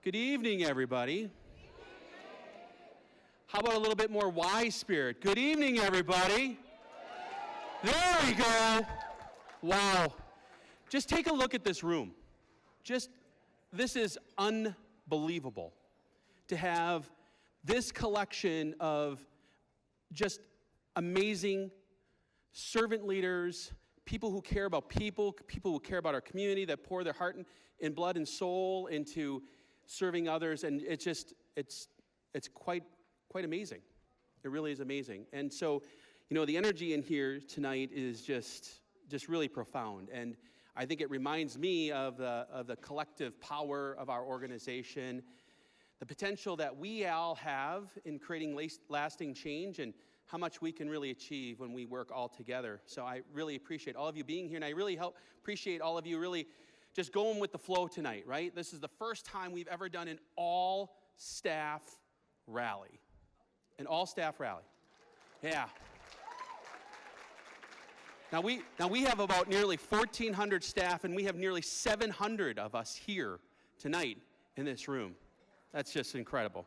Good evening, everybody. How about a little bit more Y spirit? Good evening, everybody. There we go. Wow. Just take a look at this room. This is unbelievable to have this collection of just amazing servant leaders, people who care about people who care about our community, that pour their heart and blood and soul into serving others, and it's quite amazing. It really is amazing. And so, the energy in here tonight is just really profound, and I think it reminds me of the collective power of our organization, the potential that we all have in creating lasting change, and how much we can really achieve when we work all together. So I really appreciate all of you being here, and I really appreciate all of you really just going with the flow tonight, right? This is the first time we've ever done an all-staff rally. An all-staff rally. Yeah. Now we have about nearly 1,400 staff, and we have nearly 700 of us here tonight in this room. That's just incredible.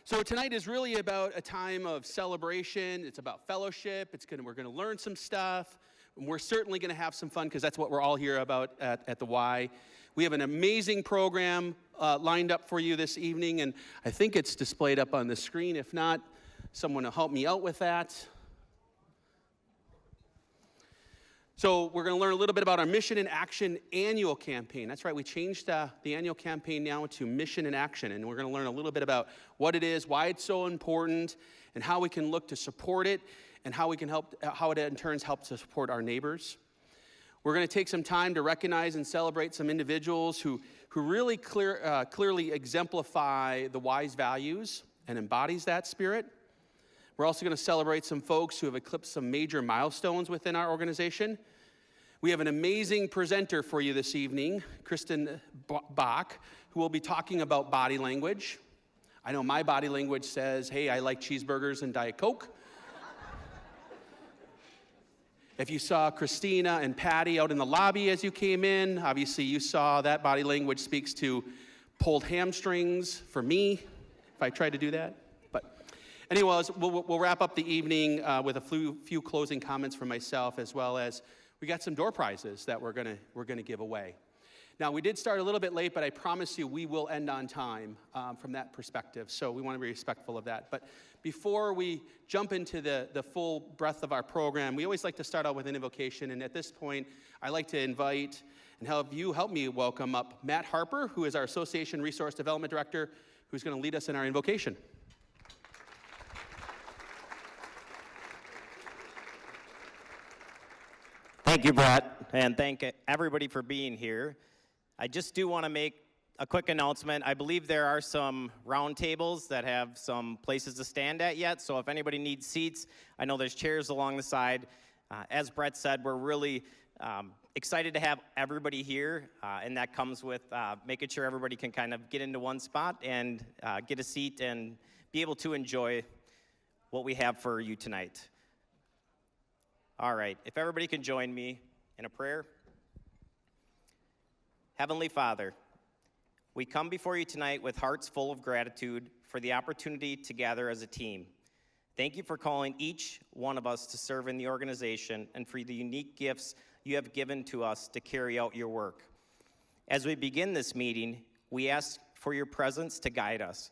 So tonight is really about a time of celebration. It's about fellowship. We're going to learn some stuff. And we're certainly going to have some fun because that's what we're all here about at the Y. We have an amazing program lined up for you this evening, and I think it's displayed up on the screen. If not, someone will help me out with that. So we're going to learn a little bit about our Mission in Action annual campaign. That's right, we changed the annual campaign now to Mission in Action, and we're going to learn a little bit about what it is, why it's so important, and how we can look to support it, and how it in turn helps to support our neighbors. We're going to take some time to recognize and celebrate some individuals who really clearly exemplify the Y's values and embodies that spirit. We're also going to celebrate some folks who have eclipsed some major milestones within our organization. We have an amazing presenter for you this evening, Kristen Bach, who will be talking about body language. I know my body language says, hey, I like cheeseburgers and Diet Coke. If you saw Christina and Patty out in the lobby as you came in, obviously you saw that body language speaks to pulled hamstrings for me, if I tried to do that. Anyways, we'll wrap up the evening with a few closing comments from myself, as well as we got some door prizes that we're gonna give away. Now, we did start a little bit late, but I promise you we will end on time from that perspective, so we want to be respectful of that. But before we jump into the full breadth of our program, we always like to start out with an invocation, and at this point, I'd like to invite and help me welcome up Matt Harper, who is our Association Resource Development Director, who's going to lead us in our invocation. Thank you, Brett, and thank everybody for being here. I just do want to make a quick announcement. I believe there are some round tables that have some places to stand at yet, so if anybody needs seats, I know there's chairs along the side. As Brett said, we're really excited to have everybody here, and that comes with making sure everybody can kind of get into one spot and get a seat and be able to enjoy what we have for you tonight. All right, if everybody can join me in a prayer. Heavenly Father, we come before you tonight with hearts full of gratitude for the opportunity to gather as a team. Thank you for calling each one of us to serve in the organization and for the unique gifts you have given to us to carry out your work. As we begin this meeting, we ask for your presence to guide us.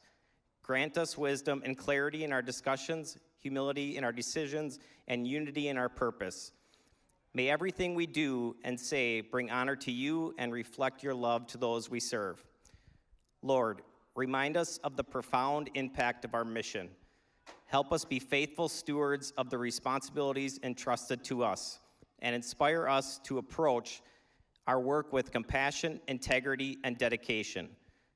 Grant us wisdom and clarity in our discussions, humility in our decisions, and unity in our purpose. May everything we do and say bring honor to you and reflect your love to those we serve. Lord, remind us of the profound impact of our mission. Help us be faithful stewards of the responsibilities entrusted to us, and inspire us to approach our work with compassion, integrity, and dedication.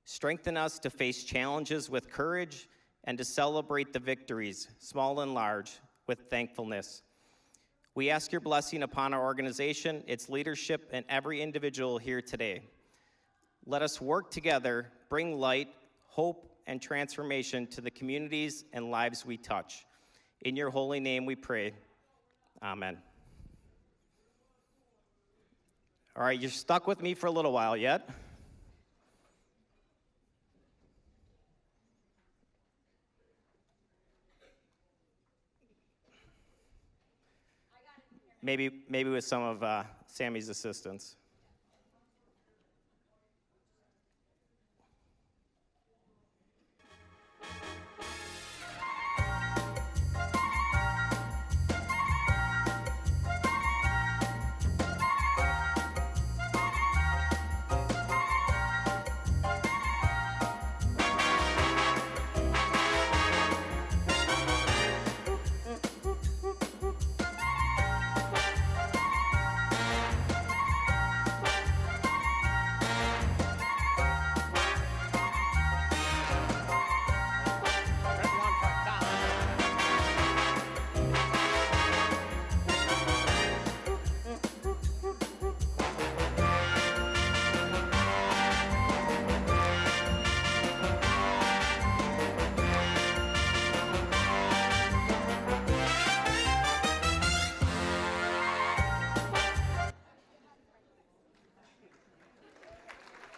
Strengthen us to face challenges with courage and to celebrate the victories, small and large, with thankfulness. We ask your blessing upon our organization, its leadership, and every individual here today. Let us work together, bring light, hope, and transformation to the communities and lives we touch. In your holy name we pray. Amen. All right, you're stuck with me for a little while yet. maybe with some of Sammy's assistance.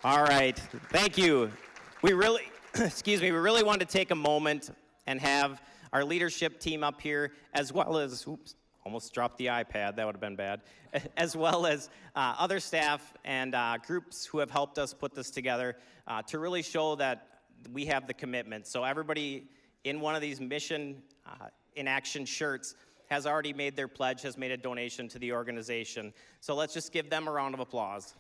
All right, thank you. We really, excuse me, we really want to take a moment and have our leadership team up here, as well as, oops, almost dropped the iPad, that would have been bad, as well as other staff and groups who have helped us put this together to really show that we have the commitment. So everybody in one of these Mission in Action shirts has already made their pledge, has made a donation to the organization. So let's just give them a round of applause.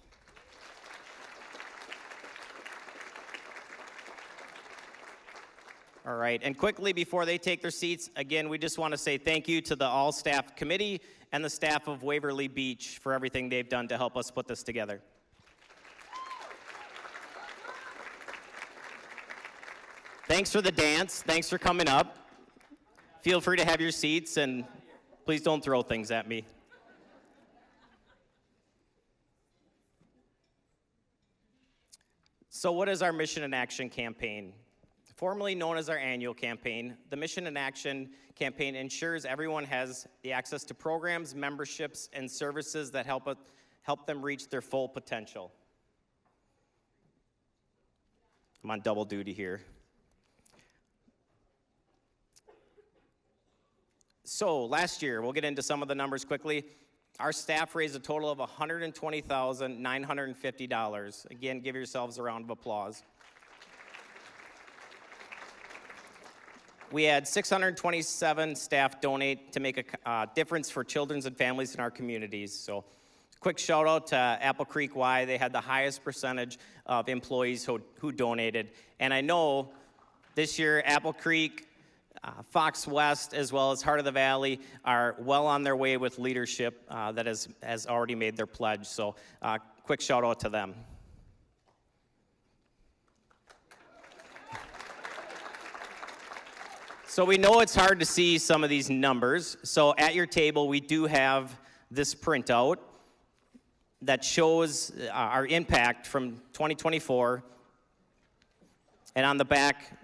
All right, and quickly before they take their seats, again, we just want to say thank you to the all-staff committee and the staff of Waverly Beach for everything they've done to help us put this together. Thanks for the dance. Thanks for coming up. Feel free to have your seats, and please don't throw things at me. So what is our Mission in Action campaign? Formerly known as our annual campaign, the Mission in Action campaign ensures everyone has the access to programs, memberships, and services that help them reach their full potential. I'm on double duty here. So last year, we'll get into some of the numbers quickly. Our staff raised a total of $120,950. Again, give yourselves a round of applause. We had 627 staff donate to make a difference for children and families in our communities. So quick shout out to Apple Creek Y. They had the highest percentage of employees who donated. And I know this year Apple Creek, Fox West, as well as Heart of the Valley are well on their way with leadership that has already made their pledge. So quick shout out to them. So we know it's hard to see some of these numbers. So at your table, we do have this printout that shows our impact from 2024. And on the back,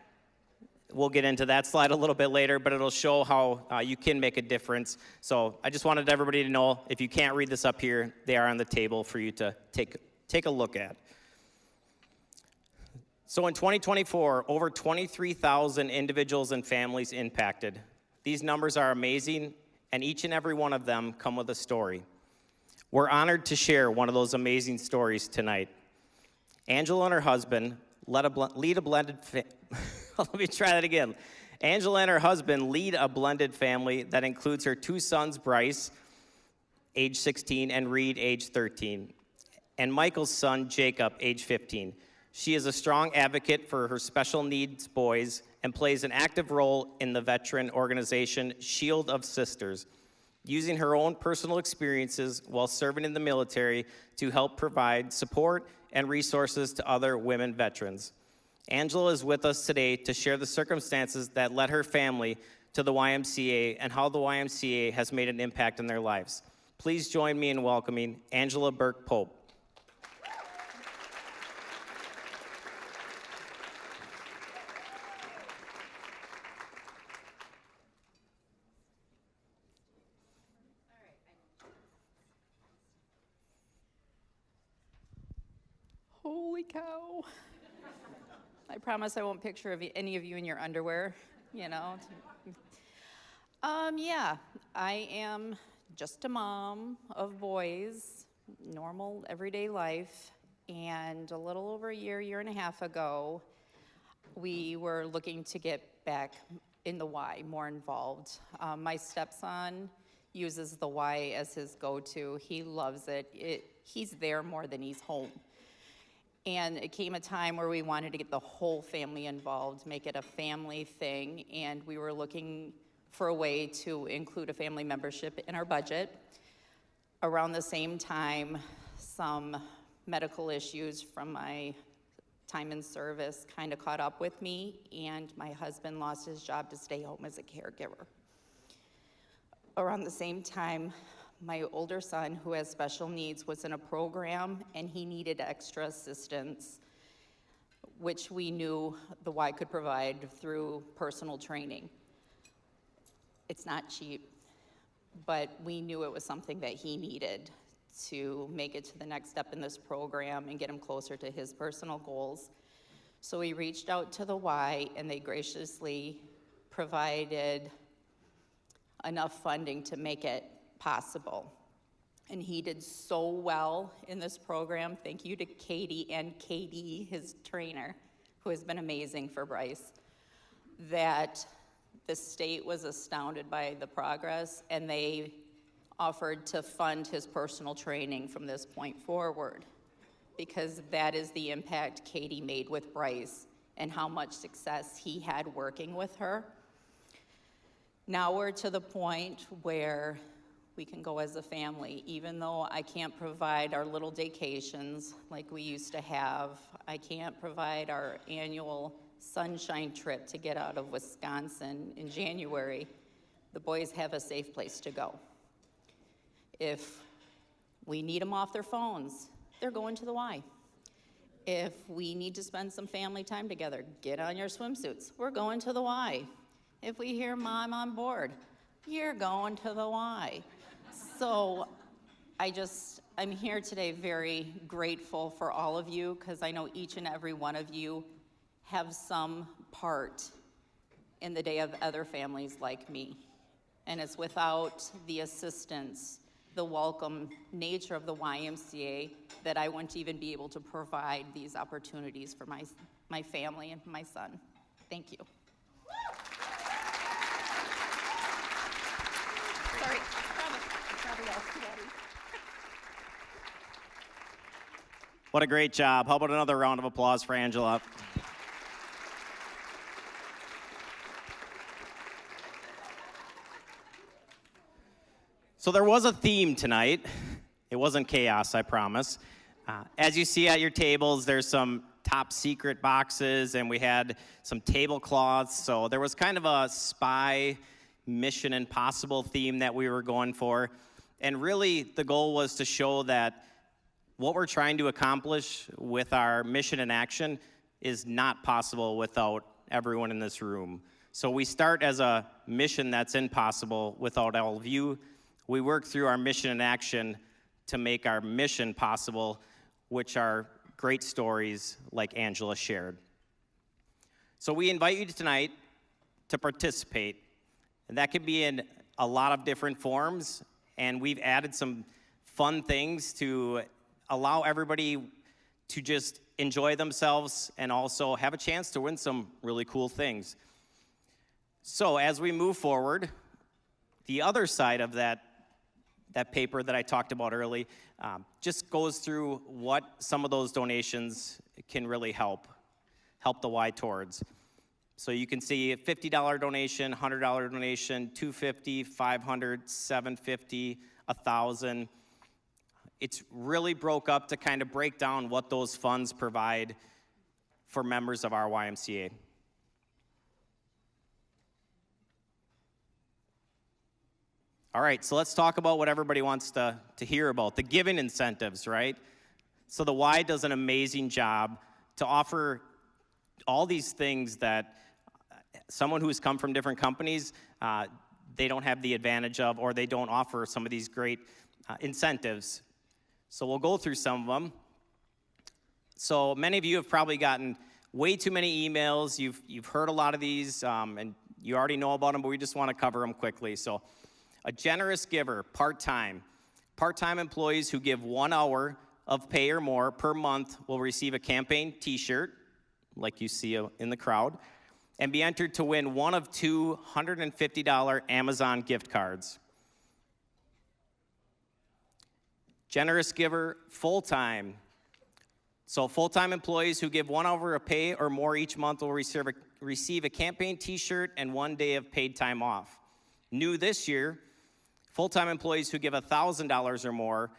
we'll get into that slide a little bit later, but it'll show how you can make a difference. So I just wanted everybody to know, if you can't read this up here, they are on the table for you to take a look at. So in 2024, over 23,000 individuals and families impacted. These numbers are amazing, and each and every one of them come with a story. We're honored to share one of those amazing stories tonight. Angela and her husband lead a blended let me try that again. Angela and her husband lead a blended family that includes her two sons, Bryce, age 16, and Reed, age 13, and Michael's son, Jacob, age 15. She is a strong advocate for her special needs boys and plays an active role in the veteran organization Shield of Sisters, using her own personal experiences while serving in the military to help provide support and resources to other women veterans. Angela is with us today to share the circumstances that led her family to the YMCA and how the YMCA has made an impact in their lives. Please join me in welcoming Angela Burke Pope. Holy cow. I promise I won't picture any of you in your underwear, you know. Yeah, I am just a mom of boys, normal everyday life. And a little over a year and a half ago, we were looking to get back in the Y, more involved. My stepson uses the Y as his go-to. He loves it. He's there more than he's home. And it came a time where we wanted to get the whole family involved, make it a family thing, and we were looking for a way to include a family membership in our budget. Around the same time, some medical issues from my time in service kind of caught up with me, and my husband lost his job to stay home as a caregiver. Around the same time, my older son, who has special needs, was in a program, and he needed extra assistance, which we knew the Y could provide through personal training. It's not cheap, but we knew it was something that he needed to make it to the next step in this program and get him closer to his personal goals. So we reached out to the Y, and they graciously provided enough funding to make it possible. And he did so well in this program. Thank you to Katie and Katie, his trainer, who has been amazing for Bryce, that the state was astounded by the progress, and they offered to fund his personal training from this point forward, because that is the impact Katie made with Bryce and how much success he had working with her. Now we're to the point where we can go as a family. Even though I can't provide our little vacations like we used to have, I can't provide our annual sunshine trip to get out of Wisconsin in January, the boys have a safe place to go. If we need them off their phones, they're going to the Y. If we need to spend some family time together, get on your swimsuits, we're going to the Y. If we hear mom on board, you're going to the Y. So I'm here today very grateful for all of you, because I know each and every one of you have some part in the day of other families like me. And it's without the assistance, the welcome nature of the YMCA, that I wouldn't even be able to provide these opportunities for my family and my son. Thank you. Sorry. What a great job. How about another round of applause for Angela? So there was a theme tonight. It wasn't chaos, I promise. As you see at your tables, there's some top secret boxes, and we had some tablecloths. So there was kind of a spy Mission Impossible theme that we were going for. And really, the goal was to show that what we're trying to accomplish with our mission in action is not possible without everyone in this room. So we start as a mission that's impossible without all of you. We work through our mission in action to make our mission possible, which are great stories like Angela shared. So we invite you tonight to participate, and that could be in a lot of different forms, and we've added some fun things to allow everybody to just enjoy themselves and also have a chance to win some really cool things. So as we move forward, the other side of that paper that I talked about early just goes through what some of those donations can really help the Y towards. So you can see a $50 donation, $100 donation, $250, $500, $750, $1,000. It's really broke up to kind of break down what those funds provide for members of our YMCA. All right, so let's talk about what everybody wants to hear about, the giving incentives, right? So the Y does an amazing job to offer all these things that someone who's come from different companies, they don't have the advantage of, or they don't offer some of these great incentives. So we'll go through some of them. So many of you have probably gotten way too many emails. You've heard a lot of these, and you already know about them, but we just want to cover them quickly. So A generous giver, part-time. Part-time employees who give 1 hour of pay or more per month will receive a campaign t-shirt, like you see in the crowd, and be entered to win one of two $150 Amazon gift cards. Generous giver, full-time. So full-time employees who give 1 hour of pay or more each month will receive a campaign t-shirt and 1 day of paid time off. New this year, full-time employees who give $1,000 or more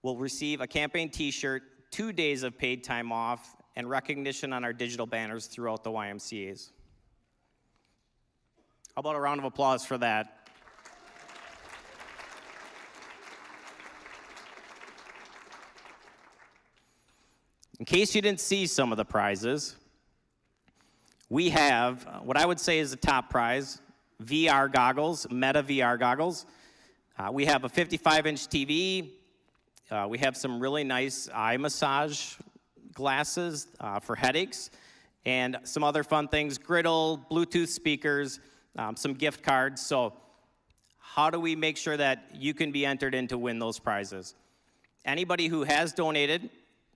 will receive a campaign t-shirt, 2 days of paid time off, and recognition on our digital banners throughout the YMCAs. How about a round of applause for that? In case you didn't see some of the prizes, we have what I would say is the top prize, VR goggles, Meta VR goggles. We have a 55-inch TV. We have some really nice eye massage glasses for headaches, and some other fun things, griddle, Bluetooth speakers, some gift cards. So how do we make sure that you can be entered in to win those prizes? Anybody who has donated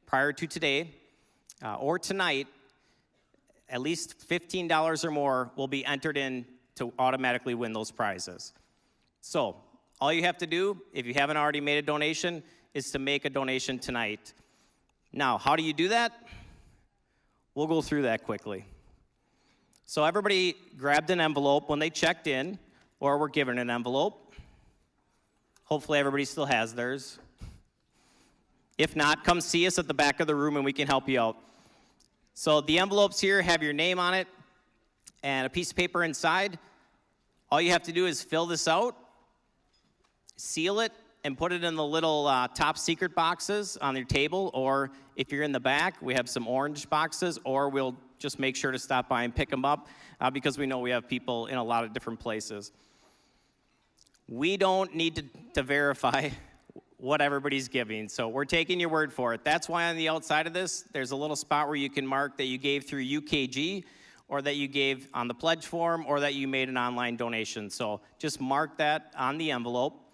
prior to today or tonight, at least $15 or more will be entered in to automatically win those prizes. So all you have to do, if you haven't already made a donation, is to make a donation tonight. Now, how do you do that? We'll go through that quickly. So everybody grabbed an envelope when they checked in, or were given an envelope. Hopefully everybody still has theirs. If not, come see us at the back of the room and we can help you out. So the envelopes here have your name on it and a piece of paper inside. All you have to do is fill this out, seal it, and put it in the little top secret boxes on your table, or if you're in the back, we have some orange boxes, or we'll just make sure to stop by and pick them up because we know we have people in a lot of different places. We don't need to verify what everybody's giving, so we're taking your word for it. That's why on the outside of this, there's a little spot where you can mark that you gave through UKG, or that you gave on the pledge form, or that you made an online donation. So just mark that on the envelope.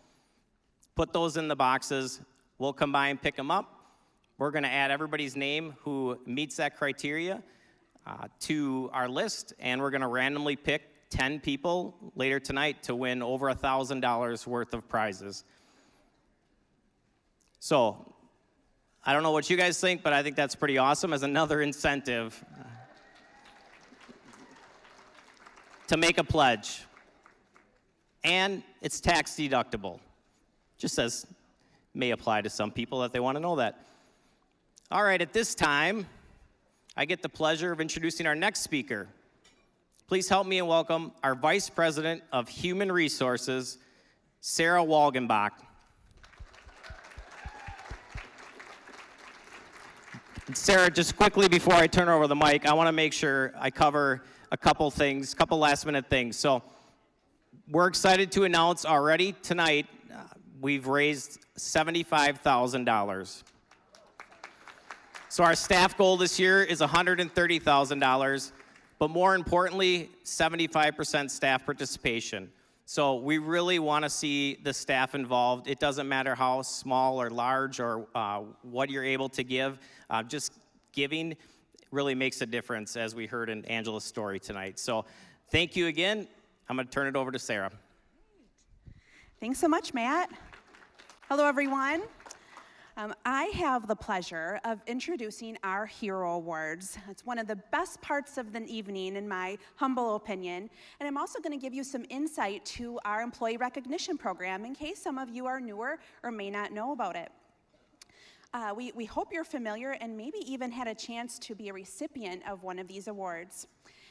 Put those in the boxes. We'll come by and pick them up. We're going to add everybody's name who meets that criteria to our list, and we're going to randomly pick 10 people later tonight to win over $1,000 worth of prizes. So I don't know what you guys think, but I think that's pretty awesome as another incentive to make a pledge. And it's tax deductible. Just says may apply to some people that they want to know that. All right, at this time, I get the pleasure of introducing our next speaker. Please help me and welcome our Vice President of Human Resources, Sarah Walgenbach. Sarah, just quickly before I turn over the mic, I want to make sure I cover a couple things, couple last-minute things. So we're excited to announce already tonight we've raised $75,000. So our staff goal this year is $130,000, but more importantly, 75% staff participation. So we really want to see the staff involved. It doesn't matter how small or large or what you're able to give. Just giving really makes a difference, as we heard in Angela's story tonight. So thank you again. I'm going to turn it over to Sarah. Thanks so much, Matt. Hello, everyone. I have the pleasure of introducing our Hero Awards. It's one of the best parts of the evening, in my humble opinion. And I'm also going to give you some insight to our employee recognition program in case some of you are newer or may not know about it. We hope you're familiar and maybe even had a chance to be a recipient of one of these awards.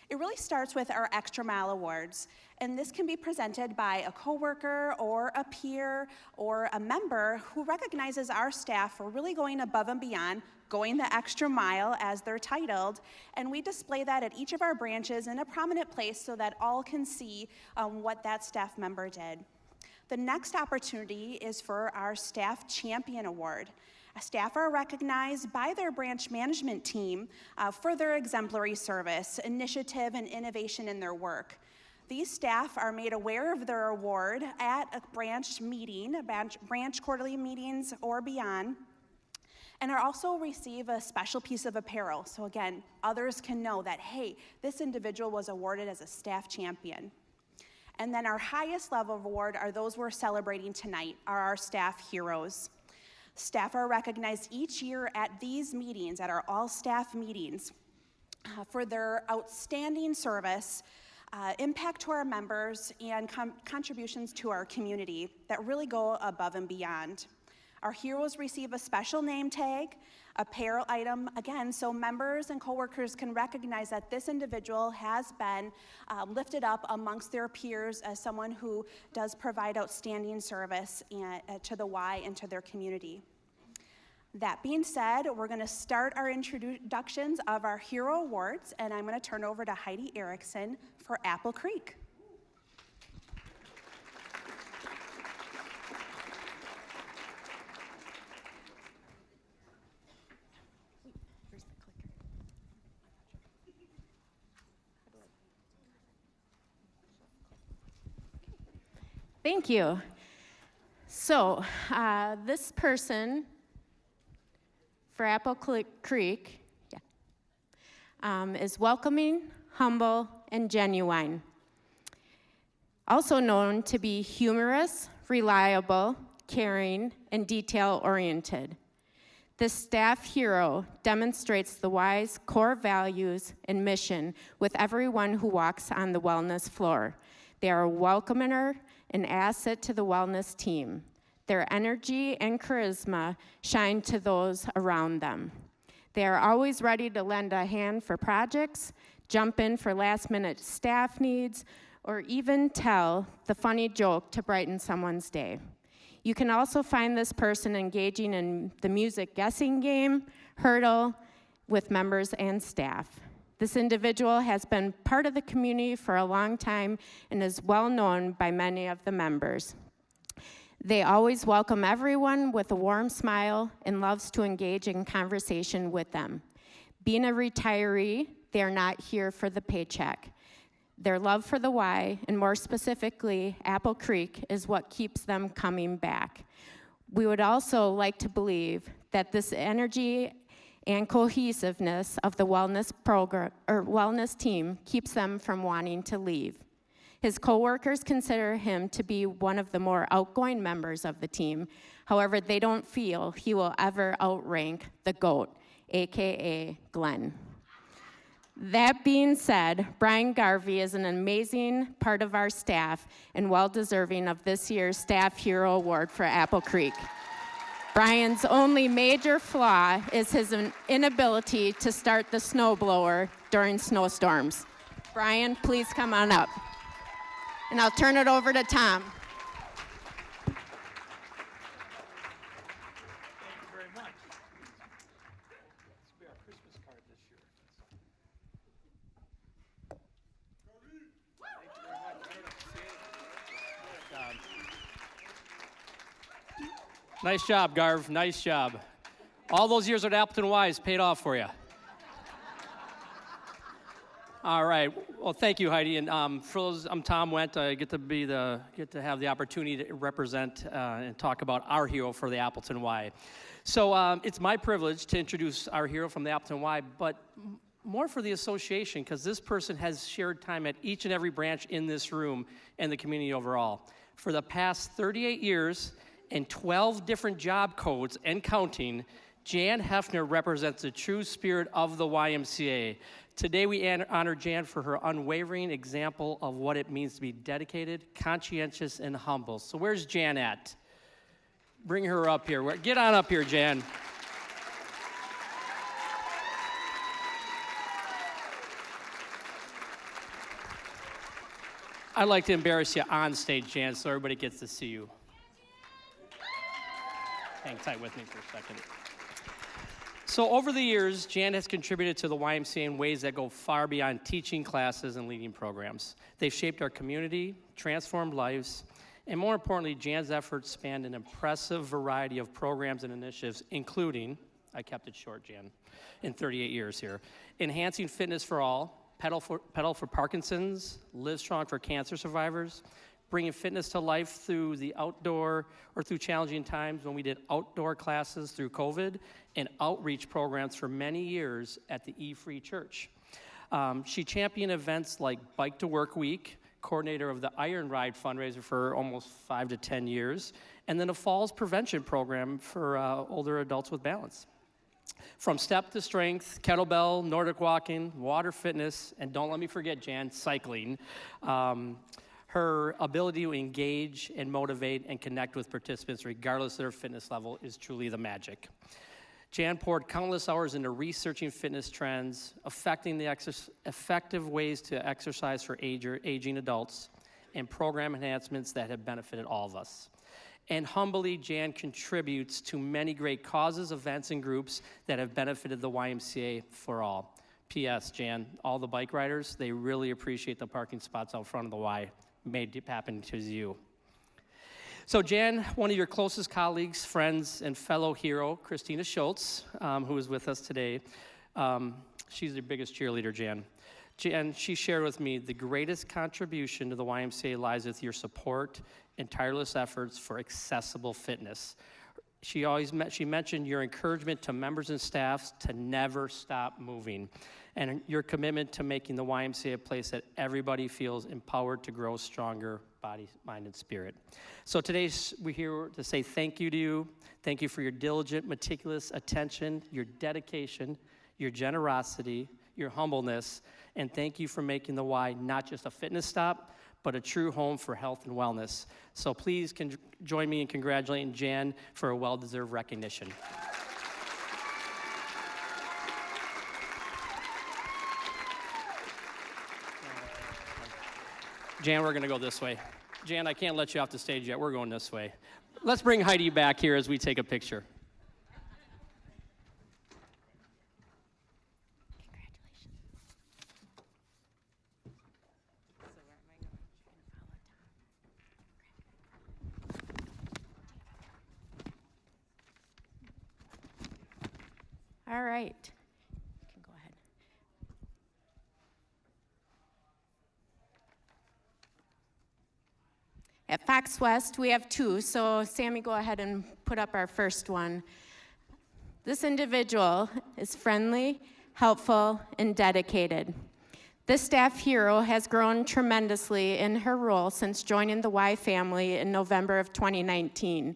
It really starts with our Extra Mile Awards, and this can be presented by a coworker or a peer or a member who recognizes our staff for really going above and beyond, going the extra mile as they're titled, and we display that at each of our branches in a prominent place so that all can see what that staff member did. The next opportunity is for our Staff Champion Award. Staff are recognized by their branch management team for their exemplary service, initiative, and innovation in their work. These staff are made aware of their award at a branch meeting, branch quarterly meetings or beyond, and are also receive a special piece of apparel. So again, others can know that, hey, this individual was awarded as a staff champion. And then our highest level of award are those we're celebrating tonight, are our staff heroes. Staff are recognized each year at these meetings, at our all-staff meetings, for their outstanding service, impact to our members, and contributions to our community that really go above and beyond. Our heroes receive a special name tag, apparel item, again, so members and coworkers can recognize that this individual has been lifted up amongst their peers as someone who does provide outstanding service to the Y and to their community. That being said, we're going to start our introductions of our Hero Awards, and I'm going to turn over to Heidi Erickson for Apple Creek. Thank you. So, this person for Apple Creek is welcoming, humble, and genuine. Also known to be humorous, reliable, caring, and detail-oriented. This staff hero demonstrates the Y's core values and mission with everyone who walks on the wellness floor. They are a welcomer, an asset to the wellness team. Their energy and charisma shine to those around them. They are always ready to lend a hand for projects, jump in for last-minute staff needs, or even tell the funny joke to brighten someone's day. You can also find this person engaging in the music guessing game, Hurdle, with members and staff. This individual has been part of the community for a long time and is well known by many of the members. They always welcome everyone with a warm smile and loves to engage in conversation with them. Being a retiree, they are not here for the paycheck. Their love for the Y, and more specifically, Apple Creek, is what keeps them coming back. We would also like to believe that this energy and cohesiveness of the wellness program or wellness team keeps them from wanting to leave. His coworkers consider him to be one of the more outgoing members of the team. However, they don't feel he will ever outrank the GOAT, AKA Glenn. That being said, Brian Garvey is an amazing part of our staff and well-deserving of this year's Staff Hero Award for Apple Creek. Brian's only major flaw is his inability to start the snowblower during snowstorms. Brian, please come on up. And I'll turn it over to Tom. Thank you very much. This will be our Christmas card this year. Nice job, Garv. Nice job. All those years at Appleton Wise paid off for you. All right. Well, thank you, Heidi. And for those, I'm Tom Wendt. I get to have the opportunity to represent and talk about our hero for the Appleton Y. So it's my privilege to introduce our hero from the Appleton Y, but more for the association, because this person has shared time at each and every branch in this room and the community overall. For the past 38 years and 12 different job codes and counting, Jan Hefner represents the true spirit of the YMCA. Today we honor Jan for her unwavering example of what it means to be dedicated, conscientious, and humble. So where's Jan at? Bring her up here. Get on up here, Jan. I'd like to embarrass you on stage, Jan, so everybody gets to see you. Hang tight with me for a second. So over the years, Jan has contributed to the YMCA in ways that go far beyond teaching classes and leading programs. They've shaped our community, transformed lives, and more importantly, Jan's efforts spanned an impressive variety of programs and initiatives, including, I kept it short, Jan, in 38 years here, enhancing fitness for all, Pedal for Parkinson's, Live Strong for cancer survivors, bringing fitness to life through the outdoor or through challenging times when we did outdoor classes through COVID, and outreach programs for many years at the E-Free Church. She championed events like Bike to Work Week, coordinator of the Iron Ride fundraiser for almost 5 to 10 years, and then a falls prevention program for older adults with balance. From step to strength, kettlebell, Nordic walking, water fitness, and don't let me forget, Jan, cycling. Her ability to engage and motivate and connect with participants regardless of their fitness level is truly the magic. Jan poured countless hours into researching fitness trends, affecting the effective ways to exercise for aging adults, and program enhancements that have benefited all of us. And humbly, Jan contributes to many great causes, events, and groups that have benefited the YMCA for all. P.S. Jan, all the bike riders, they really appreciate the parking spots out front of the Y. Made it happen to you. So Jan, one of your closest colleagues, friends, and fellow hero, Christina Schultz, who is with us today, she's the biggest cheerleader, Jan. Jan, she shared with me the greatest contribution to the YMCA lies with your support and tireless efforts for accessible fitness. She mentioned your encouragement to members and staff to never stop moving, and your commitment to making the YMCA a place that everybody feels empowered to grow stronger body, mind, and spirit. So today we're here to say thank you to you. Thank you for your diligent, meticulous attention, your dedication, your generosity, your humbleness, and thank you for making the Y not just a fitness stop, but a true home for health and wellness. So please join me in congratulating Jan for a well-deserved recognition. Jan, we're gonna go this way. Jan, I can't let you off the stage yet. We're going this way. Let's bring Heidi back here as we take a picture. All right. You can go ahead. At Fox West, we have two, so Sammy, go ahead and put up our first one. This individual is friendly, helpful, and dedicated. This staff hero has grown tremendously in her role since joining the Y family in November of 2019.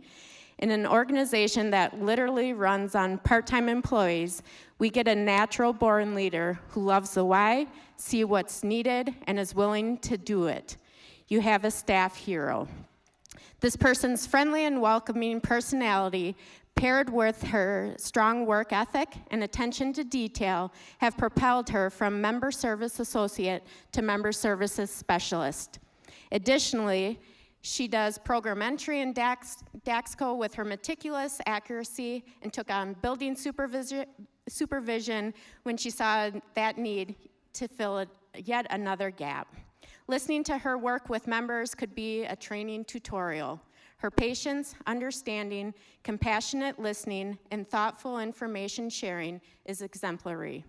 In an organization that literally runs on part-time employees, we get a natural-born leader who loves the Y, sees what's needed, and is willing to do it. You have a staff hero. This person's friendly and welcoming personality, paired with her strong work ethic and attention to detail, have propelled her from member service associate to member services specialist. Additionally, she does program entry in DAXCO with her meticulous accuracy and took on building supervision when she saw that need to fill yet another gap. Listening to her work with members could be a training tutorial. Her patience, understanding, compassionate listening, and thoughtful information sharing is exemplary.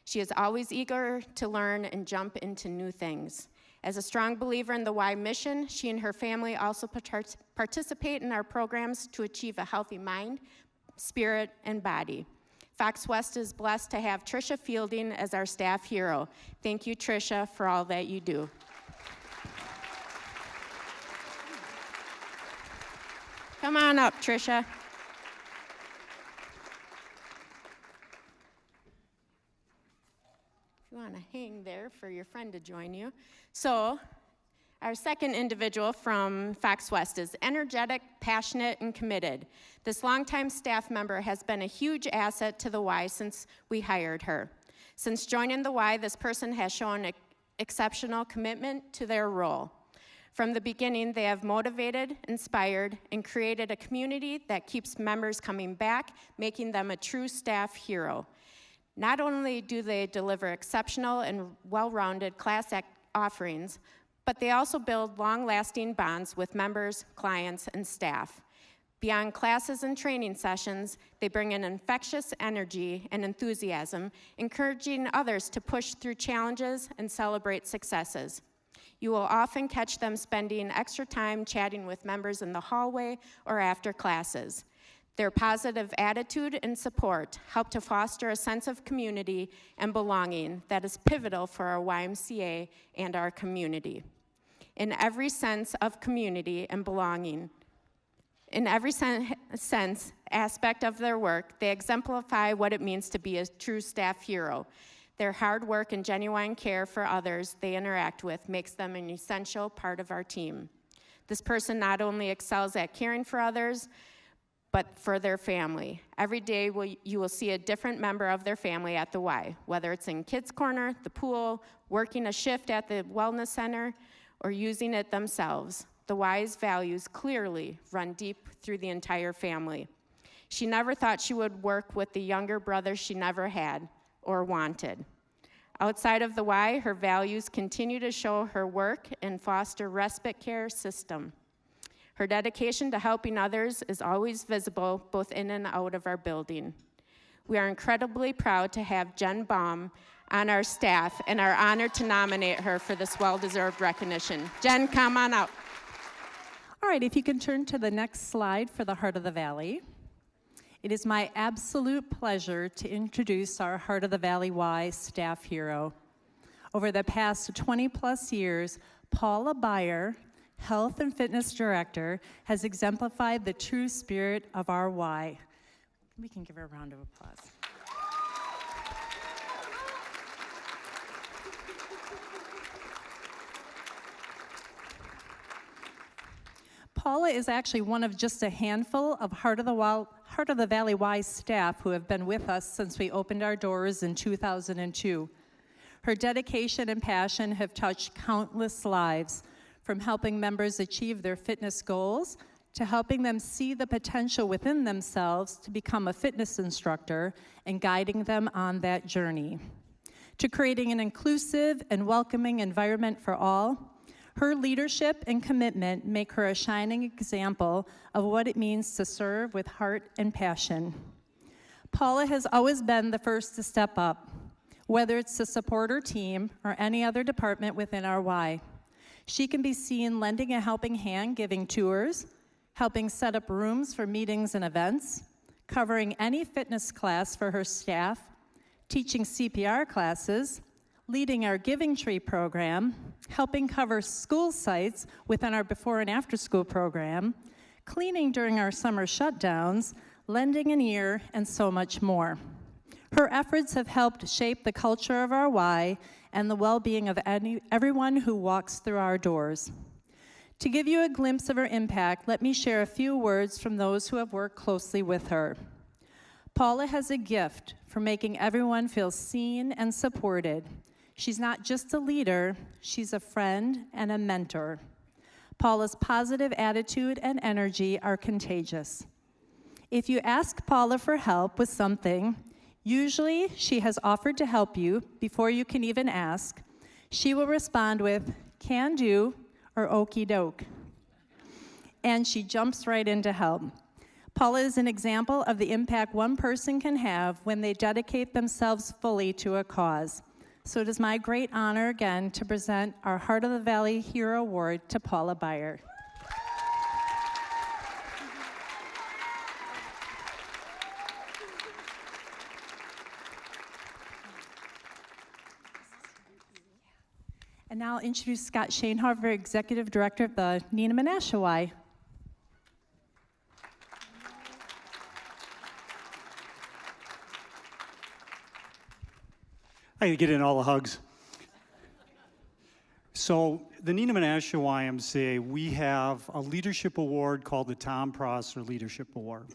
She is always eager to learn and jump into new things. As a strong believer in the Y mission, she and her family also participate in our programs to achieve a healthy mind, spirit, and body. Fox West is blessed to have Tricia Fielding as our staff hero. Thank you, Tricia, for all that you do. Come on up, Tricia. If you want to hang there for your friend to join you. So, our second individual from Fox West is energetic, passionate, and committed. This longtime staff member has been a huge asset to the Y since we hired her. Since joining the Y, this person has shown exceptional commitment to their role. From the beginning, they have motivated, inspired, and created a community that keeps members coming back, making them a true staff hero. Not only do they deliver exceptional and well-rounded class offerings, but they also build long-lasting bonds with members, clients, and staff. Beyond classes and training sessions, they bring an infectious energy and enthusiasm, encouraging others to push through challenges and celebrate successes. You will often catch them spending extra time chatting with members in the hallway or after classes. Their positive attitude and support help to foster a sense of community and belonging that is pivotal for our YMCA and our community. In every sense of community and belonging, in every sense aspect of their work, they exemplify what it means to be a true staff hero. Their hard work and genuine care for others they interact with makes them an essential part of our team. This person not only excels at caring for others, but for their family. Every day you will see a different member of their family at the Y, whether it's in Kids Corner, the pool, working a shift at the wellness center, or using it themselves. The Y's values clearly run deep through the entire family. She never thought she would work with the younger brother she never had or wanted. Outside of the Y, her values continue to show her work and foster respite care system. Her dedication to helping others is always visible both in and out of our building. We are incredibly proud to have Jen Baum on our staff and are honored to nominate her for this well-deserved recognition. Jen, come on out. All right, if you can turn to the next slide for the Heart of the Valley. It is my absolute pleasure to introduce our Heart of the Valley Y staff hero. Over the past 20-plus years, Paula Beyer, Health and Fitness Director, has exemplified the true spirit of our Y. We can give her a round of applause. Paula is actually one of just a handful of Heart of the Valley Y staff who have been with us since we opened our doors in 2002. Her dedication and passion have touched countless lives, from helping members achieve their fitness goals to helping them see the potential within themselves to become a fitness instructor and guiding them on that journey, to creating an inclusive and welcoming environment for all. Her leadership and commitment make her a shining example of what it means to serve with heart and passion. Paula has always been the first to step up, whether it's to support her team or any other department within our Y. She can be seen lending a helping hand, giving tours, helping set up rooms for meetings and events, covering any fitness class for her staff, teaching CPR classes, leading our Giving Tree program, helping cover school sites within our before and after school program, cleaning during our summer shutdowns, lending an ear, and so much more. Her efforts have helped shape the culture of our Y and the well-being of everyone who walks through our doors. To give you a glimpse of her impact, let me share a few words from those who have worked closely with her. Paula has a gift for making everyone feel seen and supported. She's not just a leader, she's a friend and a mentor. Paula's positive attitude and energy are contagious. If you ask Paula for help with something, usually she has offered to help you before you can even ask. She will respond with, "Can do," or "Okie doke." And she jumps right in to help. Paula is an example of the impact one person can have when they dedicate themselves fully to a cause. So it is my great honor again to present our Heart of the Valley Hero Award to Paula Beyer. And now I'll introduce Scott Shanehover, Executive Director of the Neenah Menasha Y. I get in all the hugs. So the Neenah Menasha YMCA, we have a leadership award called the Tom Prosser Leadership Award.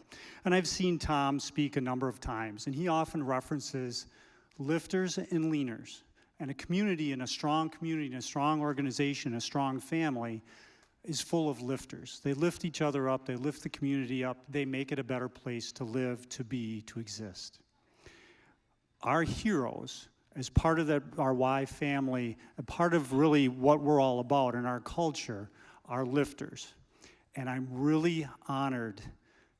And I've seen Tom speak a number of times, and he often references lifters and leaners. And a community, and a strong organization, a strong family is full of lifters. They lift each other up, they lift the community up, they make it a better place to live, to be, to exist. Our heroes, as part of our Y family, a part of really what we're all about in our culture, are lifters. And I'm really honored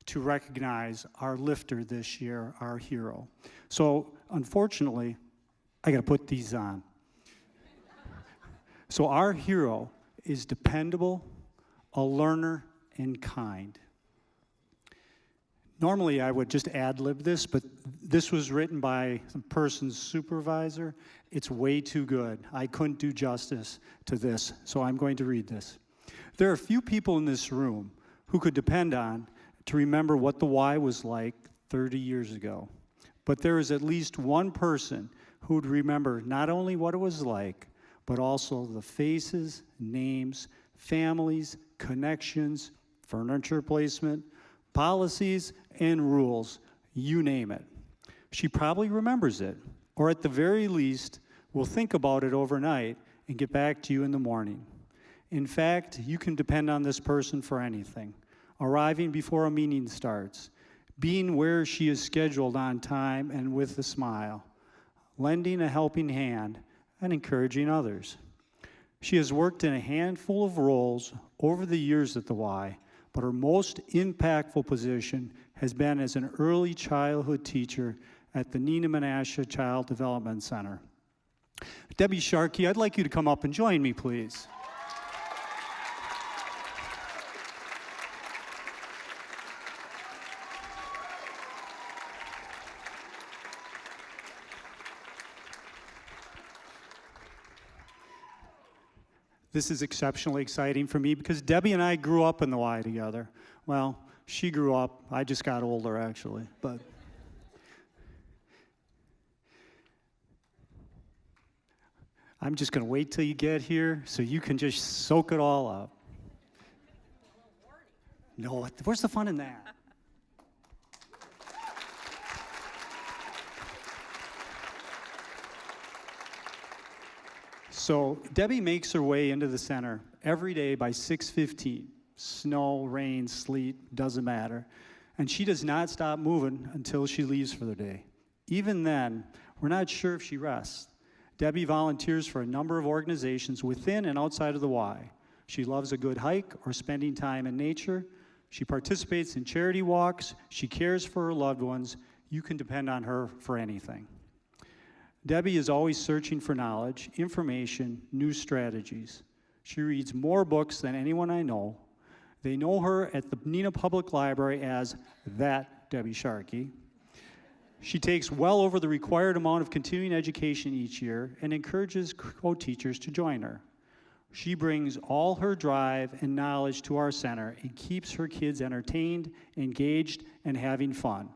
to recognize our lifter this year, our hero. So, unfortunately, I got to put these on. So our hero is dependable, a learner, and kind. Normally, I would just ad-lib this, but this was written by a person's supervisor. It's way too good. I couldn't do justice to this, so I'm going to read this. There are few people in this room who could depend on to remember what the Y was like 30 years ago. But there is at least one person who would remember not only what it was like, but also the faces, names, families, connections, furniture placement, policies, and rules, you name it. She probably remembers it, or at the very least, will think about it overnight and get back to you in the morning. In fact, you can depend on this person for anything. Arriving before a meeting starts, being where she is scheduled on time and with a smile, lending a helping hand, and encouraging others. She has worked in a handful of roles over the years at the Y, but her most impactful position has been as an early childhood teacher at the Nina Menasha Child Development Center. Debbie Sharkey, I'd like you to come up and join me, please. This is exceptionally exciting for me because Debbie and I grew up in the Y together. Well, she grew up, I just got older actually, but. I'm just gonna wait till you get here so you can just soak it all up. No, where's the fun in that? So Debbie makes her way into the center every day by 6:15. Snow, rain, sleet, doesn't matter. And she does not stop moving until she leaves for the day. Even then, we're not sure if she rests. Debbie volunteers for a number of organizations within and outside of the Y. She loves a good hike or spending time in nature. She participates in charity walks. She cares for her loved ones. You can depend on her for anything. Debbie is always searching for knowledge, information, new strategies. She reads more books than anyone I know. They know her at the Nina Public Library as that Debbie Sharkey. She takes well over the required amount of continuing education each year and encourages co-teachers to join her. She brings all her drive and knowledge to our center and keeps her kids entertained, engaged, and having fun.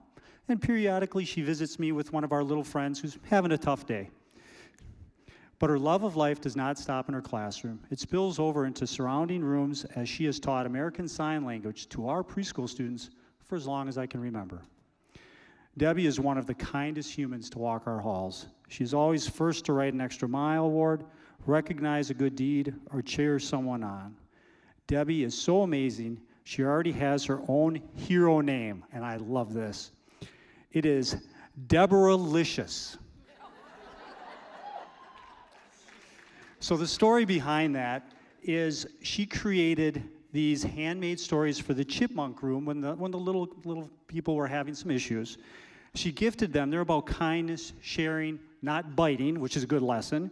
And periodically she visits me with one of our little friends who's having a tough day. But her love of life does not stop in her classroom. It spills over into surrounding rooms as she has taught American Sign Language to our preschool students for as long as I can remember. Debbie is one of the kindest humans to walk our halls. She's always first to write an extra mile award, recognize a good deed, or cheer someone on. Debbie is so amazing, she already has her own hero name, and I love this. It is Deborah-licious. So the story behind that is she created these handmade stories for the Chipmunk Room when the little people were having some issues. She gifted them. They're about kindness, sharing, not biting, which is a good lesson,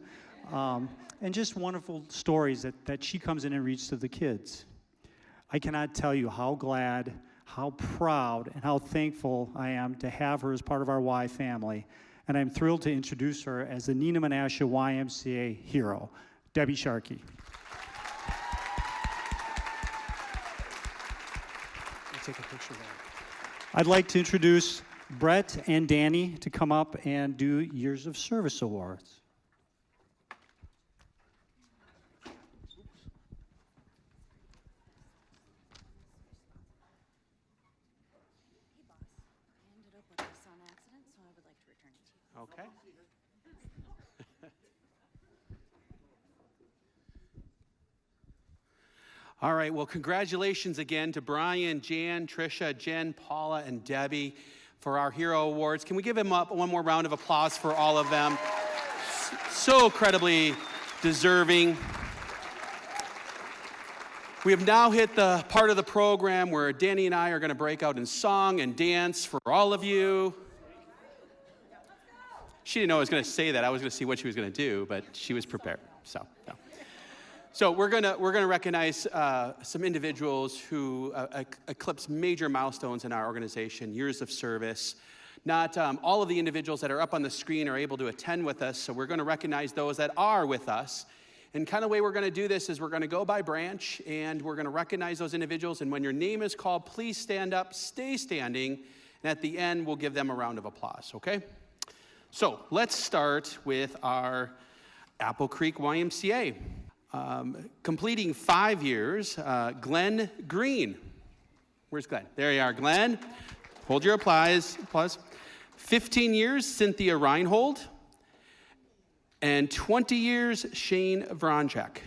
and just wonderful stories that she comes in and reads to the kids. I cannot tell you how glad, how proud, and how thankful I am to have her as part of our Y family. And I'm thrilled to introduce her as the Nina Menasha YMCA hero, Debbie Sharkey. Take a picture of that. I'd like to introduce Brett and Danny to come up and do Years of Service Awards. Okay. All right, well, congratulations again to Brian, Jan, Tricia, Jen, Paula, and Debbie for our Hero Awards. Can we give them up one more round of applause for all of them? So incredibly deserving. We have now hit the part of the program where Danny and I are going to break out in song and dance for all of you. She didn't know I was going to say that. I was going to see what she was going to do, but she was prepared. So we're going to recognize some individuals who eclipse major milestones in our organization, years of service. Not all of the individuals that are up on the screen are able to attend with us, so we're going to recognize those that are with us. And kind of the way we're going to do this is we're going to go by branch, and we're going to recognize those individuals. And when your name is called, please stand up, stay standing, and at the end, we'll give them a round of applause, okay? So let's start with our Apple Creek YMCA. Completing 5 years, Glenn Green. Where's Glenn? There you are, Glenn. Hold your applause. 15 years, Cynthia Reinhold. And 20 years, Shane Vronchek.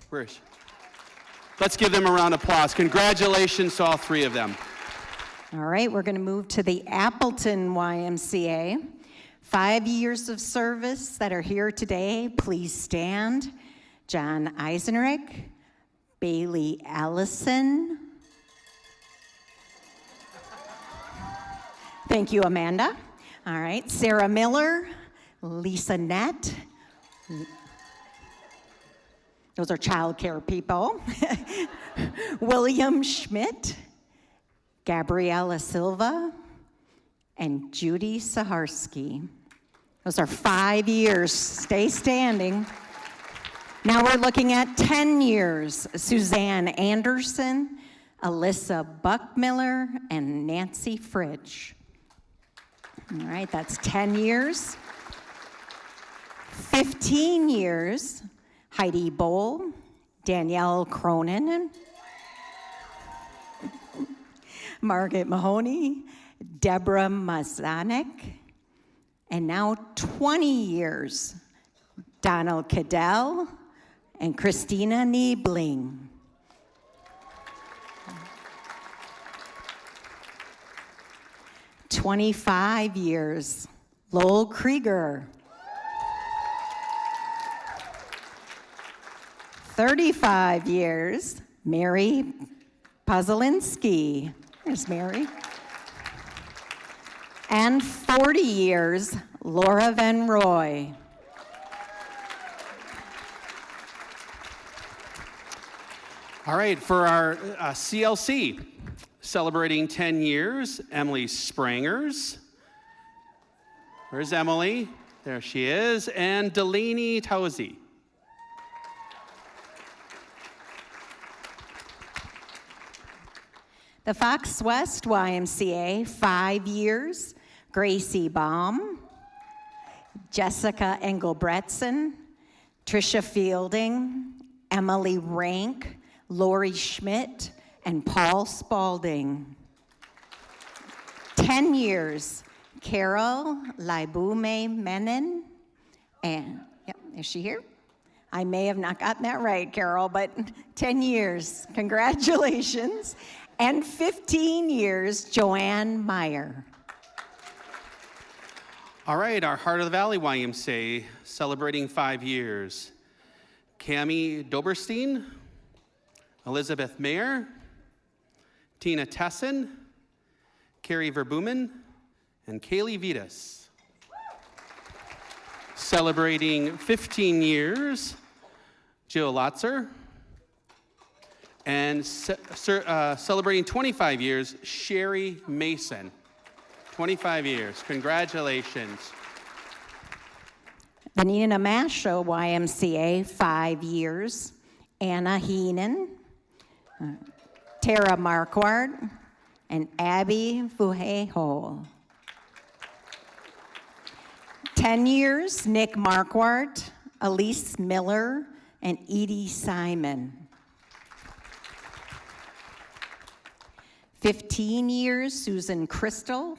Where is she? Let's give them a round of applause. Congratulations to all 3 of them. All right, we're going to move to the Appleton YMCA. 5 years of service that are here today. Please stand. John Eisenrich, Bailey Allison. Thank you, Amanda. All right, Sarah Miller, Lisa Nett. Those are childcare people. William Schmidt, Gabriella Silva, and Judy Saharsky. Those are 5 years. Stay standing. Now we're looking at 10 years. Suzanne Anderson, Alyssa Buckmiller, and Nancy Fridge. All right, that's 10 years. 15 years, Heidi Bowl, Danielle Cronin, Margaret Mahoney, Deborah Mazanek, and now 20 years, Donald Cadell and Christina Niebling. 25 years, Lowell Krieger. 35 years, Mary Puzelinski. There's Mary. And 40 years, Laura Van Roy. All right, for our CLC, celebrating 10 years, Emily Sprangers. Where's Emily? There she is. And Delaney Tauzi. The Fox West YMCA, 5 years, Gracie Baum, Jessica Engelbretson, Tricia Fielding, Emily Rank, Lori Schmidt, and Paul Spalding. 10 years, Carol Laibume Menon, and, is she here? I may have not gotten that right, Carol, but 10 years, congratulations. And 15 years, Joanne Meyer. All right, our Heart of the Valley YMCA, celebrating 5 years. Cami Doberstein, Elizabeth Mayer, Tina Tesson, Carrie Verbumen, and Kaylee Vitas. Celebrating 15 years, Jill Lotzer. And celebrating 25 years, Sherry Mason. 25 years. Congratulations. The Nina Masho YMCA, 5 years. Anna Heenan, Tara Marquardt, and Abby Vuheho. 10 years, Nick Marquardt, Elise Miller, and Edie Simon. 15 years, Susan Crystal,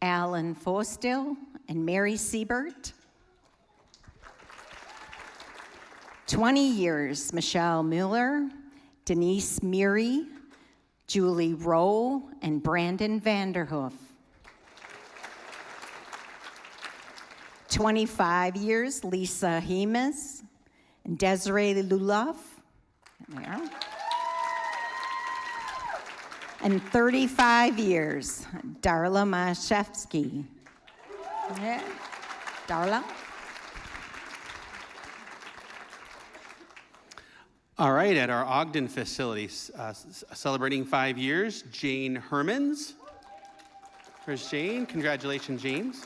Alan Fostil, and Mary Siebert. 20 years, Michelle Mueller, Denise Meary, Julie Rowe, and Brandon Vanderhoof. 25 years, Lisa Hemus and Desiree Luloff. There. And 35 years, Darla Mashevsky. Yeah. Darla? All right, at our Ogden facility, celebrating 5 years, Jane Hermans. There's Jane. Congratulations, James.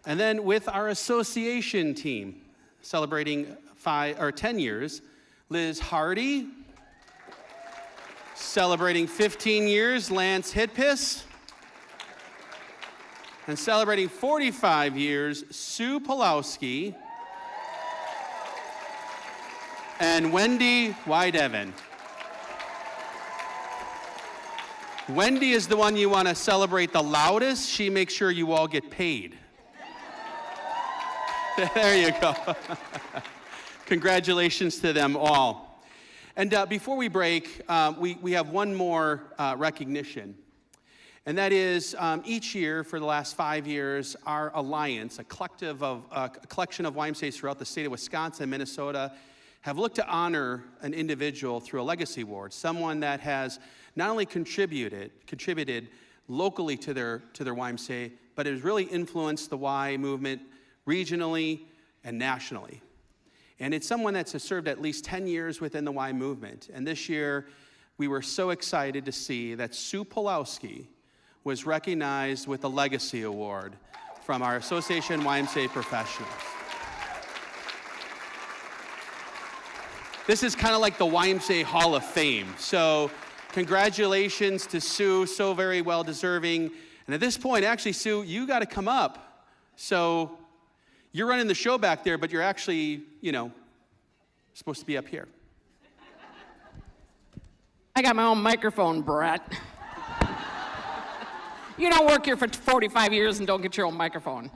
And then with our association team, celebrating 10 years, Liz Hardy. Celebrating 15 years, Lance Hitpis. And celebrating 45 years, Sue Pulowski. And Wendy Wydeven. Wendy is the one you want to celebrate the loudest. She makes sure you all get paid. There you go. Congratulations to them all. And before we break, we have one more recognition. And that is each year for the last 5 years, our alliance, a collection of YMCAs throughout the state of Wisconsin and Minnesota, have looked to honor an individual through a legacy award, someone that has not only contributed locally to their YMCA, but has really influenced the Y movement regionally and nationally. And it's someone that's served at least 10 years within the Y movement. And this year, we were so excited to see that Sue Pulowski was recognized with a Legacy Award from our Association YMCA Professionals. This is kind of like the YMCA Hall of Fame. So congratulations to Sue, so very well deserving. And at this point, actually, Sue, you got to come up. So you're running the show back there, but you're actually, supposed to be up here. I got my own microphone, Brett. You don't work here for 45 years and don't get your own microphone.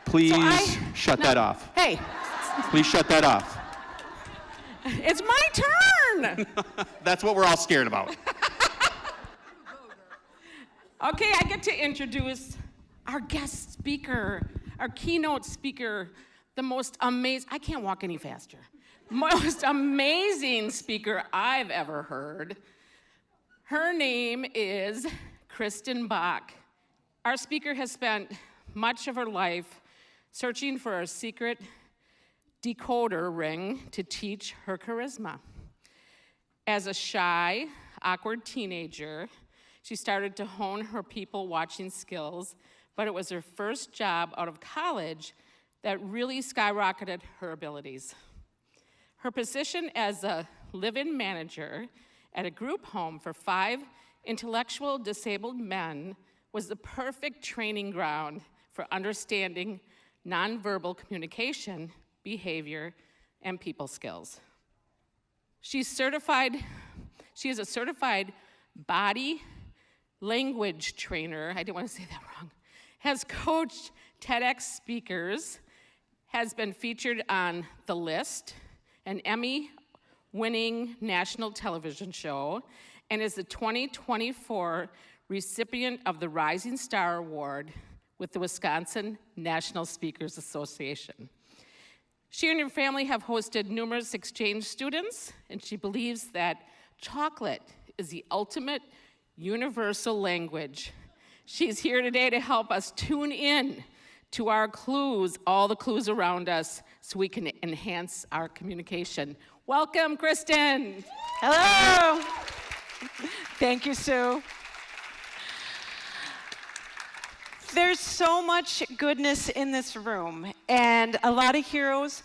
Please shut that off. Hey. Please shut that off. It's my turn. That's what we're all scared about. Okay, I get to introduce our guest speaker, our keynote speaker, the most amazing, I can't walk any faster, most amazing speaker I've ever heard. Her name is Kristen Bach. Our speaker has spent much of her life searching for a secret decoder ring to teach her charisma. As a shy, awkward teenager, she started to hone her people-watching skills, but it was her first job out of college that really skyrocketed her abilities. Her position as a live-in manager at a group home for 5 intellectual disabled men was the perfect training ground for understanding nonverbal communication, behavior, and people skills. She is a certified body language trainer, I didn't want to say that wrong, has coached TEDx speakers, has been featured on The List, an Emmy-winning national television show, and is the 2024 recipient of the Rising Star Award with the Wisconsin National Speakers Association. She and her family have hosted numerous exchange students, and she believes that chocolate is the ultimate universal language. She's here today to help us tune in to our clues, all the clues around us, so we can enhance our communication. Welcome, Kristen. Hello. Thank you, Sue. There's so much goodness in this room, and a lot of heroes.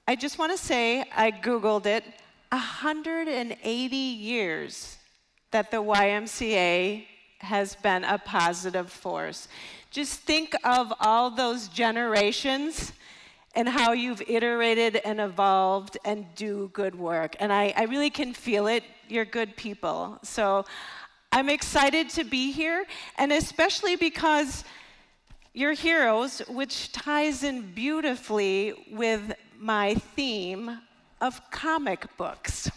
I just want to say, I Googled it, 180 years that the YMCA has been a positive force. Just think of all those generations and how you've iterated and evolved and do good work. And I really can feel it. You're good people. So I'm excited to be here, and especially because you're heroes, which ties in beautifully with my theme of comic books.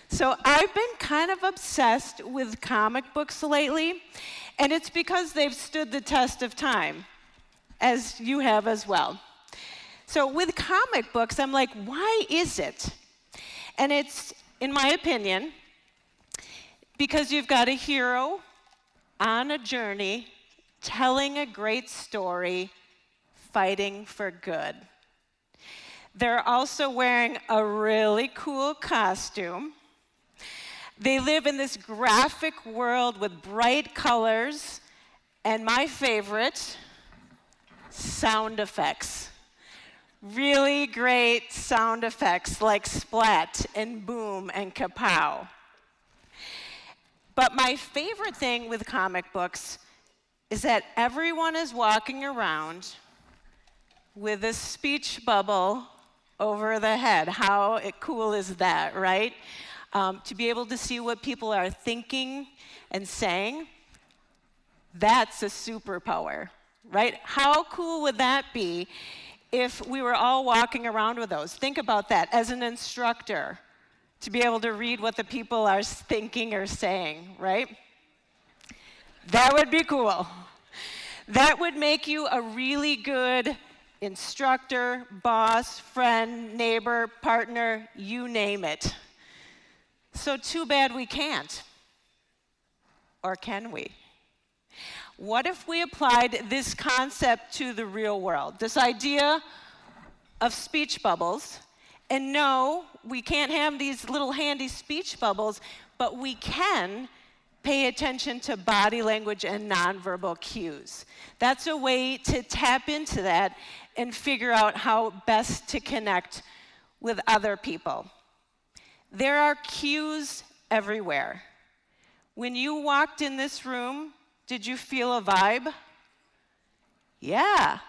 So I've been kind of obsessed with comic books lately, and it's because they've stood the test of time, as you have as well. So with comic books, I'm like, why is it? And it's, in my opinion, because you've got a hero on a journey, telling a great story, fighting for good. They're also wearing a really cool costume. They live in this graphic world with bright colors, and my favorite, sound effects. Really great sound effects like splat and boom and kapow. But my favorite thing with comic books is that everyone is walking around with a speech bubble over the head. How cool is that, right? To be able to see what people are thinking and saying, that's a superpower, right? How cool would that be if we were all walking around with those? Think about that as an instructor, to be able to read what the people are thinking or saying, right? That would be cool. That would make you a really good instructor, boss, friend, neighbor, partner, you name it. So too bad we can't. Or can we? What if we applied this concept to the real world? This idea of speech bubbles. And no, we can't have these little handy speech bubbles, but we can pay attention to body language and nonverbal cues. That's a way to tap into that and figure out how best to connect with other people. There are cues everywhere. When you walked in this room, did you feel a vibe? Yeah,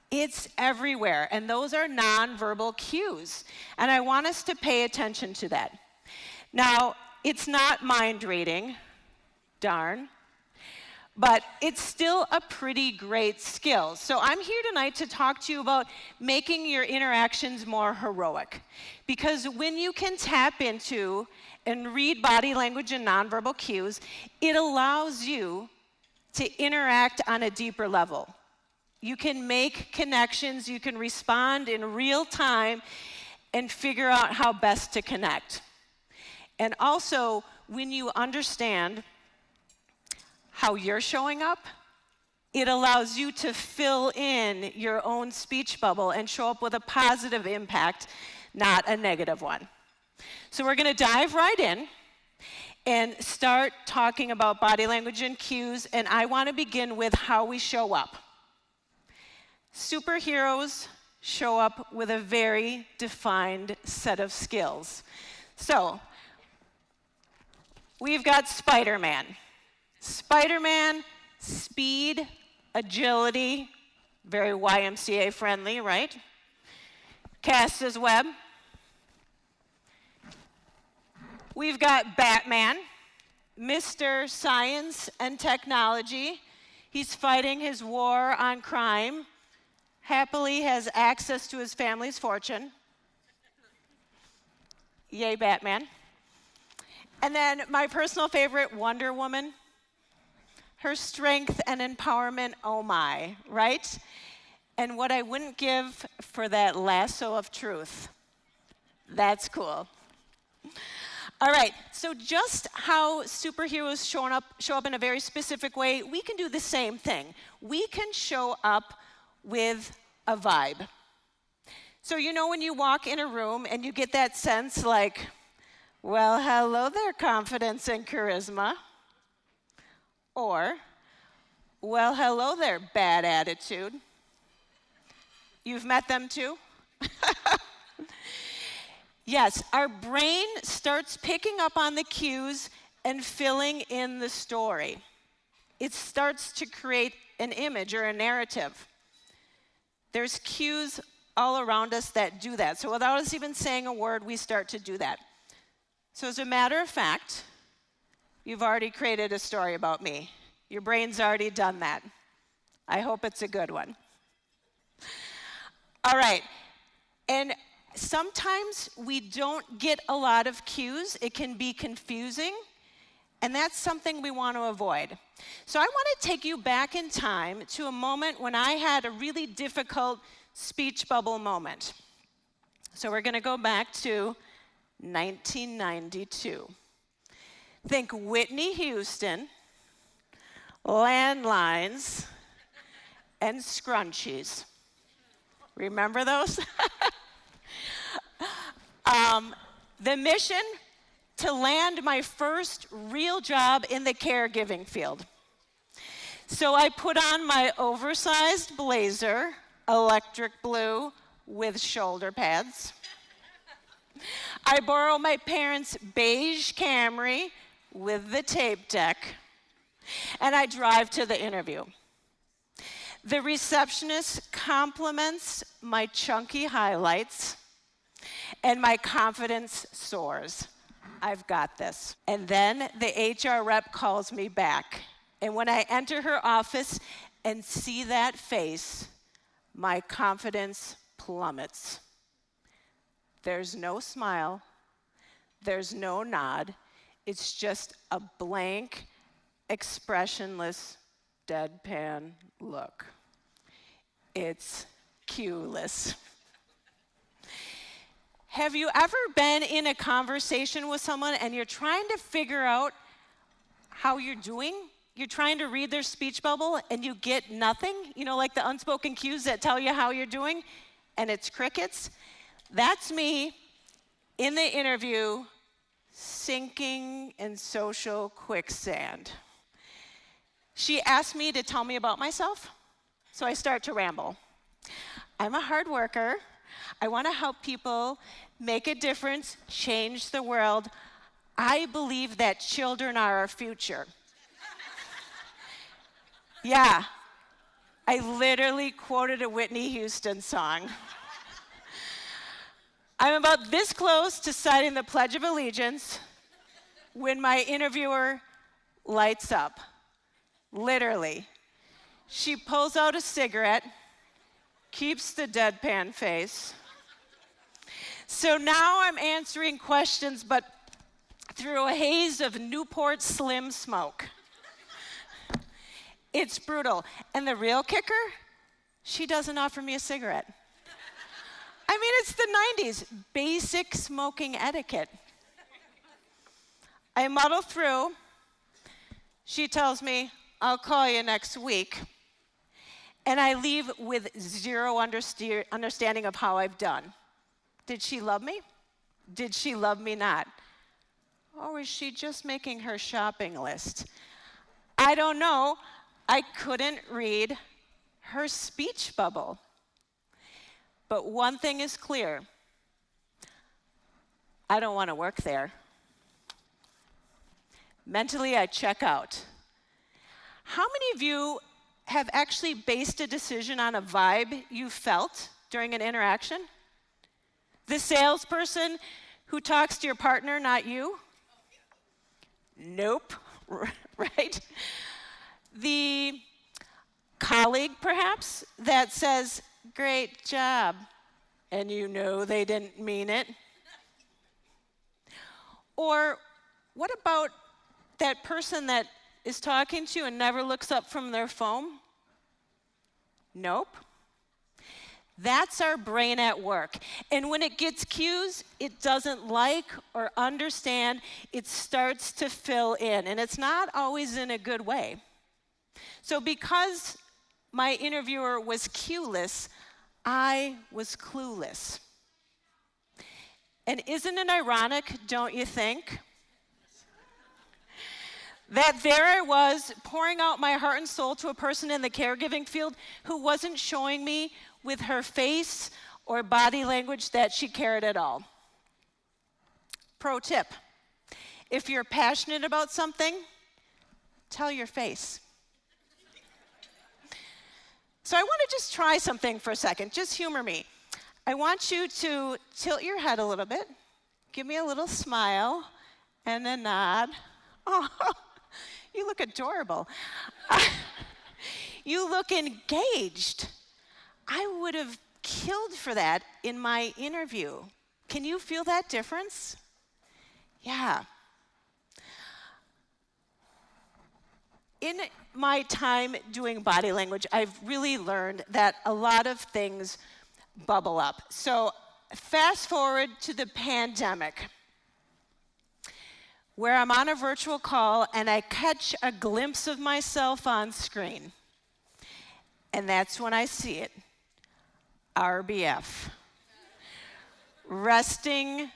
it's everywhere, and those are nonverbal cues. And I want us to pay attention to that. Now, it's not mind reading, darn, but it's still a pretty great skill. So I'm here tonight to talk to you about making your interactions more heroic. Because when you can tap into and read body language and nonverbal cues, it allows you to interact on a deeper level. You can make connections, you can respond in real time and figure out how best to connect. And also, when you understand how you're showing up, it allows you to fill in your own speech bubble and show up with a positive impact, not a negative one. So we're going to dive right in and start talking about body language and cues, and I want to begin with how we show up. Superheroes show up with a very defined set of skills. So, we've got Spider-Man. Spider-Man, speed, agility, very YMCA friendly, right? Cast his web. We've got Batman, Mr. Science and Technology. He's fighting his war on crime. Happily has access to his family's fortune. Yay, Batman. And then my personal favorite, Wonder Woman. Her strength and empowerment, oh my, right? And what I wouldn't give for that lasso of truth. That's cool. All right, so just how superheroes show up in a very specific way, we can do the same thing. We can show up with a vibe. So you know when you walk in a room and you get that sense like, well, hello there, confidence and charisma. Or, well, hello there, bad attitude. You've met them too? Yes, our brain starts picking up on the cues and filling in the story. It starts to create an image or a narrative. There's cues all around us that do that. So without us even saying a word, we start to do that. So as a matter of fact, you've already created a story about me. Your brain's already done that. I hope it's a good one. All right, and sometimes we don't get a lot of cues. It can be confusing, and that's something we want to avoid. So I want to take you back in time to a moment when I had a really difficult speech bubble moment. So we're going to go back to 1992. Think Whitney Houston, landlines, and scrunchies. Remember those? The mission, to land my first real job in the caregiving field. So I put on my oversized blazer, electric blue, with shoulder pads. I borrow my parents' beige Camry with the tape deck, and I drive to the interview. The receptionist compliments my chunky highlights, and my confidence soars. I've got this. And then the HR rep calls me back. And when I enter her office and see that face, my confidence plummets. There's no smile. There's no nod. It's just a blank, expressionless, deadpan look. It's cueless. Have you ever been in a conversation with someone and you're trying to figure out how you're doing? You're trying to read their speech bubble and you get nothing? You know, like the unspoken cues that tell you how you're doing, and it's crickets? That's me in the interview, sinking in social quicksand. She asked me to tell me about myself, so I start to ramble. I'm a hard worker. I want to help people make a difference, change the world. I believe that children are our future. Yeah, I literally quoted a Whitney Houston song. I'm about this close to citing the Pledge of Allegiance when my interviewer lights up. Literally. She pulls out a cigarette, keeps the deadpan face. So now I'm answering questions, but through a haze of Newport Slim smoke. It's brutal. And the real kicker, she doesn't offer me a cigarette. I mean, it's the 90s, basic smoking etiquette. I muddle through. She tells me, I'll call you next week. And I leave with zero understanding of how I've done. Did she love me? Did she love me not? Or was she just making her shopping list? I don't know. I couldn't read her speech bubble. But one thing is clear. I don't want to work there. Mentally, I check out. How many of you have actually based a decision on a vibe you felt during an interaction? The salesperson who talks to your partner, not you? Nope, right? The colleague, perhaps, that says, great job, and you know they didn't mean it. Or what about that person that is talking to you and never looks up from their phone? Nope. That's our brain at work. And when it gets cues it doesn't like or understand, it starts to fill in. And it's not always in a good way. So because my interviewer was cueless, I was clueless. And isn't it ironic, don't you think? That there I was pouring out my heart and soul to a person in the caregiving field who wasn't showing me with her face or body language that she cared at all. Pro tip, if you're passionate about something, tell your face. So I want to just try something for a second, just humor me. I want you to tilt your head a little bit, give me a little smile, and a nod. Oh, you look adorable. You look engaged. I would have killed for that in my interview. Can you feel that difference? Yeah. In my time doing body language, I've really learned that a lot of things bubble up. So fast forward to the pandemic. where I'm on a virtual call and I catch a glimpse of myself on screen. And that's when I see it. RBF. Resting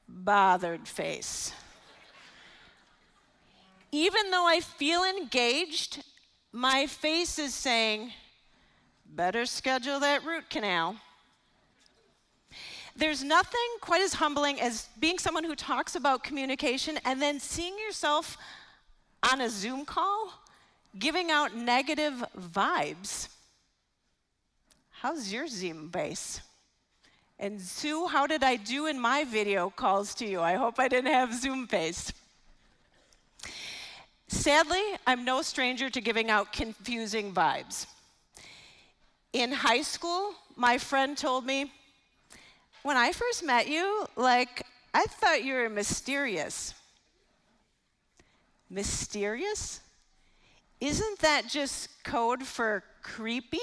bothered face. Even though I feel engaged, my face is saying, better schedule that root canal. There's nothing quite as humbling as being someone who talks about communication and then seeing yourself on a Zoom call giving out negative vibes. How's your Zoom base? And Sue, how did I do in my video calls to you? I hope I didn't have Zoom face. Sadly, I'm no stranger to giving out confusing vibes. In high school, my friend told me, when I first met you, I thought you were mysterious. Mysterious? Isn't that just code for creepy?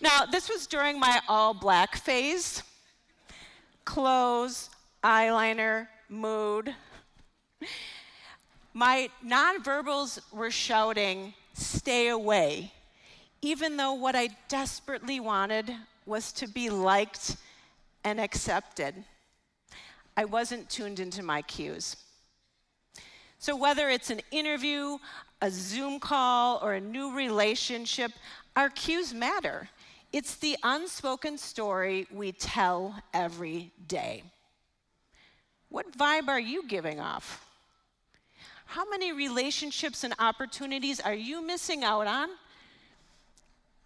Now, this was during my all-black phase. Clothes, eyeliner, mood. My nonverbals were shouting, stay away, even though what I desperately wanted was to be liked and accepted. I wasn't tuned into my cues. So whether it's an interview, a Zoom call, or a new relationship, our cues matter. It's the unspoken story we tell every day. What vibe are you giving off? How many relationships and opportunities are you missing out on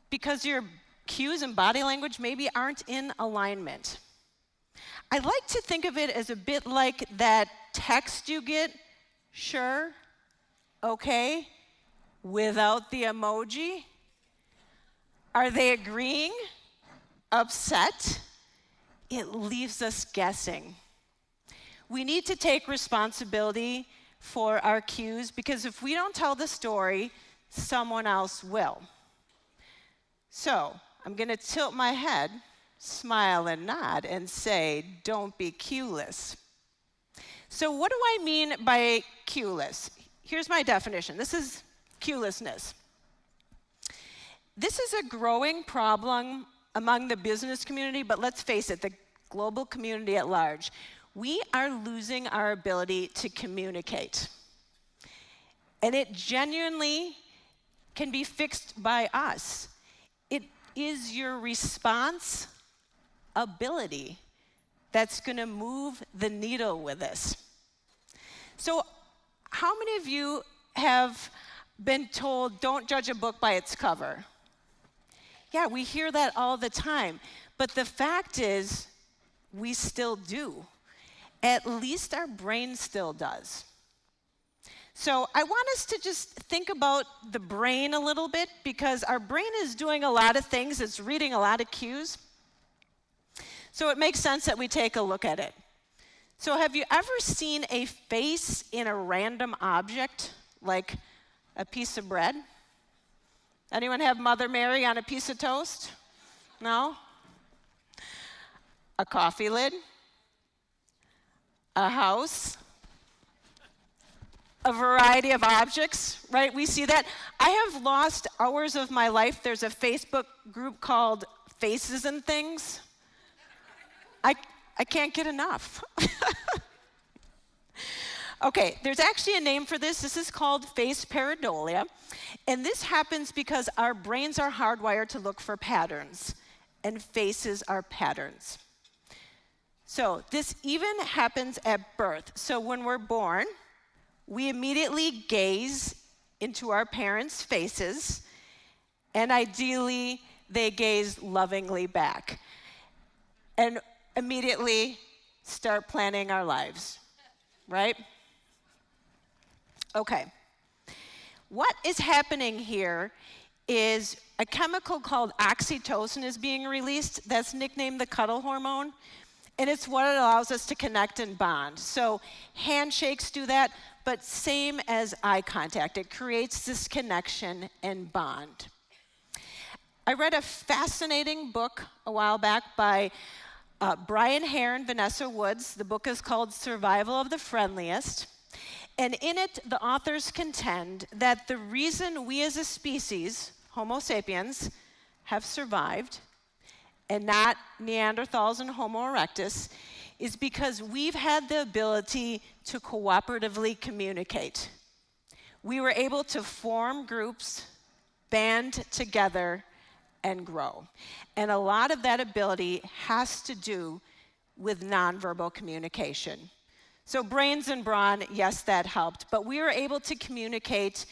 because your cues and body language maybe aren't in alignment? I like to think of it as a bit like that text you get, sure, okay, without the emoji. Are they agreeing? Upset? It leaves us guessing. We need to take responsibility for our cues because if we don't tell the story, someone else will. So, I'm going to tilt my head, smile and nod, and say, don't be cueless. So what do I mean by cueless? Here's my definition. This is cuelessness. This is a growing problem among the business community, but let's face it, the global community at large. We are losing our ability to communicate. And it genuinely can be fixed by us. It is your response ability that's going to move the needle with this. So, how many of you have been told, don't judge a book by its cover? Yeah, we hear that all the time. But the fact is, we still do. At least our brain still does. So I want us to just think about the brain a little bit because our brain is doing a lot of things. It's reading a lot of cues. So it makes sense that we take a look at it. So have you ever seen a face in a random object, like a piece of bread? Anyone have Mother Mary on a piece of toast? No? A coffee lid? A house? A variety of objects, right? We see that. I have lost hours of my life. There's a Facebook group called Faces and Things. I can't get enough. Okay, there's actually a name for this. This is called face pareidolia. And this happens because our brains are hardwired to look for patterns, and faces are patterns. So this even happens at birth. So when we're born, we immediately gaze into our parents' faces, and ideally, they gaze lovingly back. And immediately start planning our lives, right? Okay. What is happening here is a chemical called oxytocin is being released. That's nicknamed the cuddle hormone. And it's what allows us to connect and bond. So handshakes do that, but same as eye contact. It creates this connection and bond. I read a fascinating book a while back by Brian Hare and Vanessa Woods. The book is called Survival of the Friendliest. And in it, the authors contend that the reason we as a species, Homo sapiens, have survived, and not Neanderthals and Homo erectus, is because we've had the ability to cooperatively communicate. We were able to form groups, band together, and grow. And a lot of that ability has to do with nonverbal communication. So brains and brawn, yes, that helped, but we were able to communicate,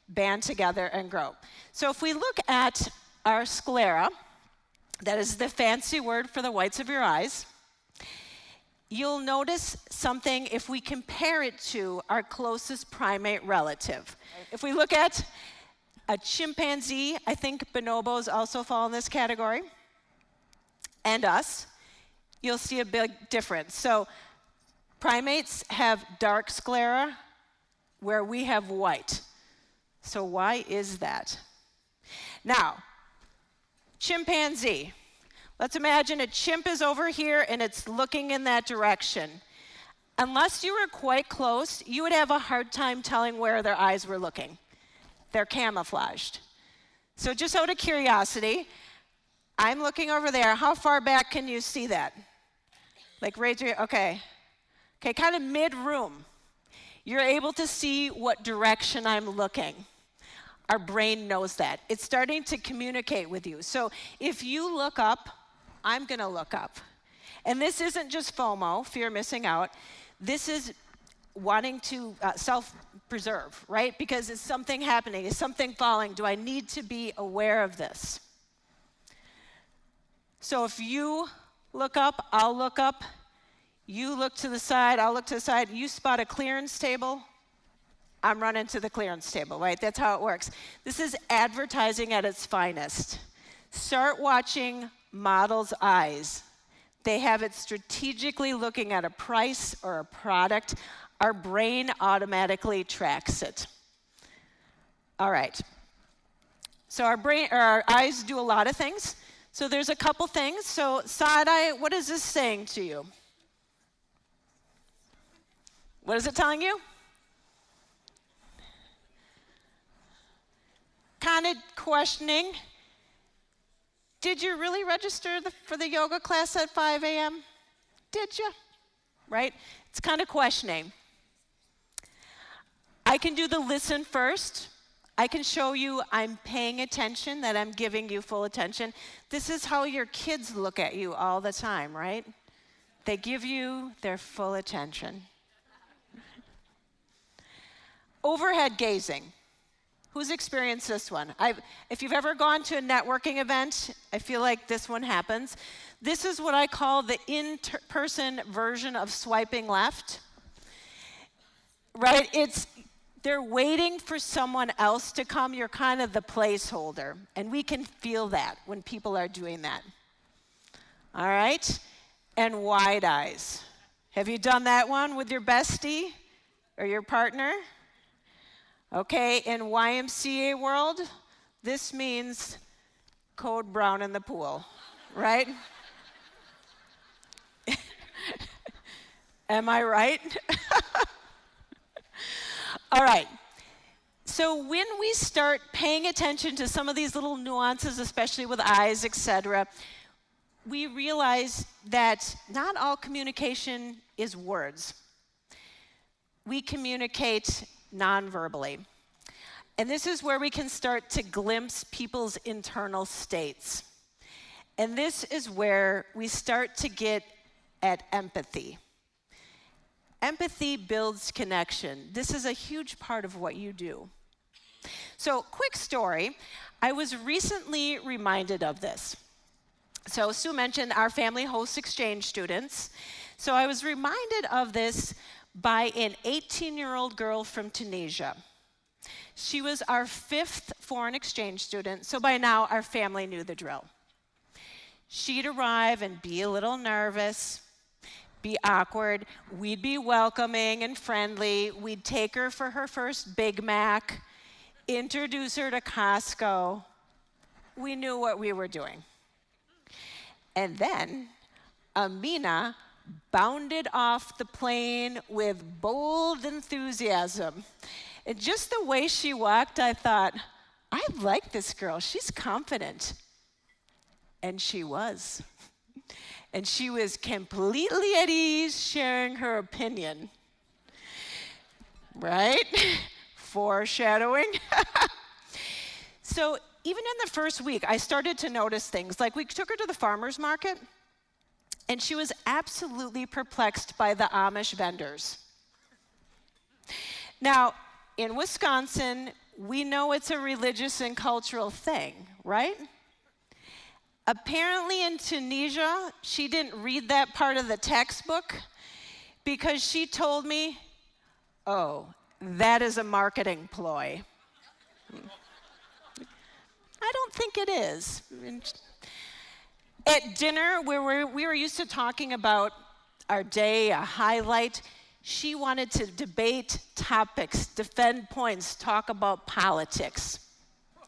band together, and grow. So if we look at our sclera, that is the fancy word for the whites of your eyes, you'll notice something if we compare it to our closest primate relative. If we look at a chimpanzee, I think bonobos also fall in this category, and us, you'll see a big difference. So primates have dark sclera where we have white. So why is that? Now, chimpanzee. Let's imagine a chimp is over here and it's looking in that direction. Unless you were quite close, you would have a hard time telling where their eyes were looking. They're camouflaged. So just out of curiosity, I'm looking over there. How far back can you see that? Like right here, okay. Okay, kind of mid-room. You're able to see what direction I'm looking. Our brain knows that. It's starting to communicate with you. So if you look up, I'm gonna look up. And this isn't just FOMO, fear of missing out. This is wanting to self-preserve, right? Because is something happening? Is something falling? Do I need to be aware of this? So if you look up, I'll look up. You look to the side, I'll look to the side. You spot a clearance table, I'm running to the clearance table, right? That's how it works. This is advertising at its finest. Start watching models' eyes. They have it strategically looking at a price or a product. Our brain automatically tracks it. All right. So our eyes do a lot of things. So there's a couple things. So side eye, what is this saying to you? What is it telling you? Kind of questioning. Did you really register for the yoga class at 5 a.m.? Did you? Right? It's kind of questioning. I can do the listen first. I can show you I'm paying attention, that I'm giving you full attention. This is how your kids look at you all the time, right? They give you their full attention. Overhead gazing. Who's experienced this one? If you've ever gone to a networking event, I feel like this one happens. This is what I call the in-person version of swiping left. Right? They're waiting for someone else to come. You're kind of the placeholder. And we can feel that when people are doing that. All right? And wide eyes. Have you done that one with your bestie or your partner? Okay, in YMCA world, this means code brown in the pool, right? Am I right? All right. So when we start paying attention to some of these little nuances, especially with eyes, etc., we realize that not all communication is words. We communicate non-verbally. And this is where we can start to glimpse people's internal states. And this is where we start to get at empathy. Empathy builds connection. This is a huge part of what you do. So, quick story. I was recently reminded of this. So, Sue mentioned our family hosts exchange students. So, I was reminded of this by an 18-year-old girl from Tunisia. She was our 5th foreign exchange student, so by now our family knew the drill. She'd arrive and be a little nervous, be awkward. We'd be welcoming and friendly. We'd take her for her first Big Mac, introduce her to Costco. We knew what we were doing. And then Amina bounded off the plane with bold enthusiasm. And just the way she walked, I thought, I like this girl. She's confident. And she was. And she was completely at ease sharing her opinion. Right? Foreshadowing. So even in the first week, I started to notice things. Like we took her to the farmer's market, and she was absolutely perplexed by the Amish vendors. Now, in Wisconsin, we know it's a religious and cultural thing, right? Apparently in Tunisia, she didn't read that part of the textbook because she told me, oh, that is a marketing ploy. I don't think it is. At dinner, where we were used to talking about our day, a highlight, she wanted to debate topics, defend points, talk about politics.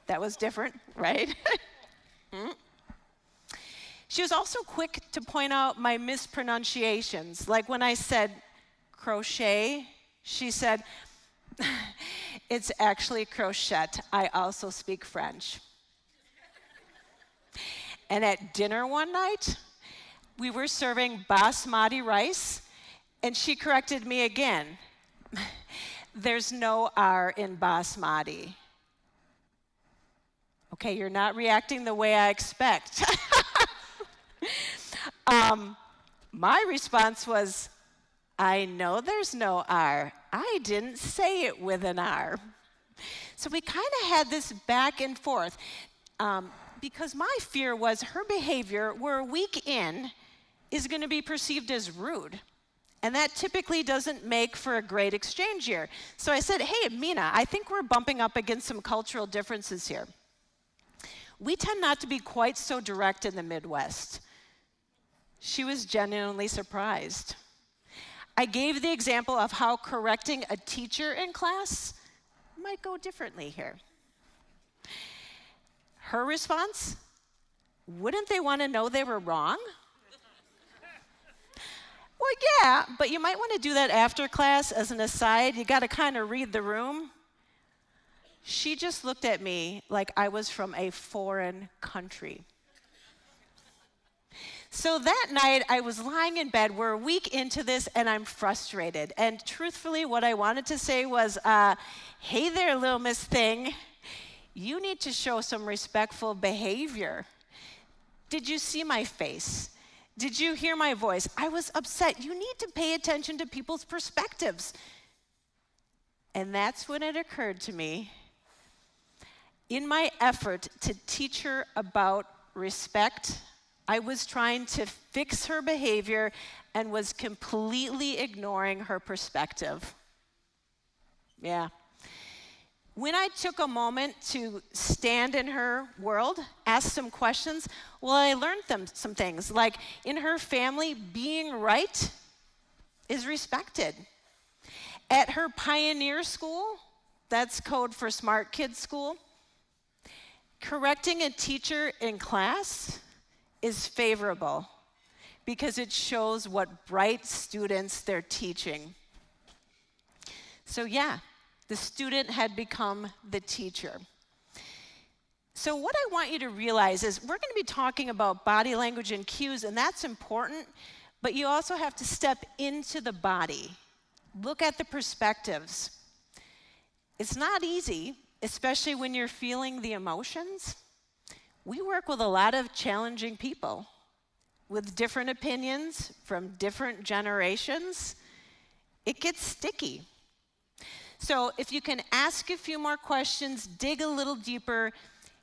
That was different, right? She was also quick to point out my mispronunciations. Like when I said crochet, she said, it's actually crochet. I also speak French. And at dinner one night, we were serving basmati rice, and she corrected me again. There's no R in basmati. Okay, you're not reacting the way I expect. My response was, I know there's no R. I didn't say it with an R. So we kind of had this back and forth because my fear was her behavior, we're a week in, is going to be perceived as rude. And that typically doesn't make for a great exchange year. So I said, hey, Amina, I think we're bumping up against some cultural differences here. We tend not to be quite so direct in the Midwest. She was genuinely surprised. I gave the example of how correcting a teacher in class might go differently here. Her response, wouldn't they want to know they were wrong? Well, yeah, but you might want to do that after class as an aside. You got to kind of read the room. She just looked at me like I was from a foreign country. So that night, I was lying in bed. We're a week into this, and I'm frustrated. And truthfully, what I wanted to say was, hey there, little Miss Thing. You need to show some respectful behavior. Did you see my face? Did you hear my voice? I was upset. You need to pay attention to people's perspectives. And that's when it occurred to me, in my effort to teach her about respect, I was trying to fix her behavior and was completely ignoring her perspective. Yeah. When I took a moment to stand in her world, ask some questions, well, I learned some things. Like in her family, being right is respected. At her pioneer school, that's code for smart kids school, correcting a teacher in class is favorable because it shows what bright students they're teaching. So yeah, the student had become the teacher. So what I want you to realize is we're going to be talking about body language and cues, and that's important, but you also have to step into the body. Look at the perspectives. It's not easy, especially when you're feeling the emotions. We work with a lot of challenging people with different opinions from different generations. It gets sticky. So if you can ask a few more questions, dig a little deeper,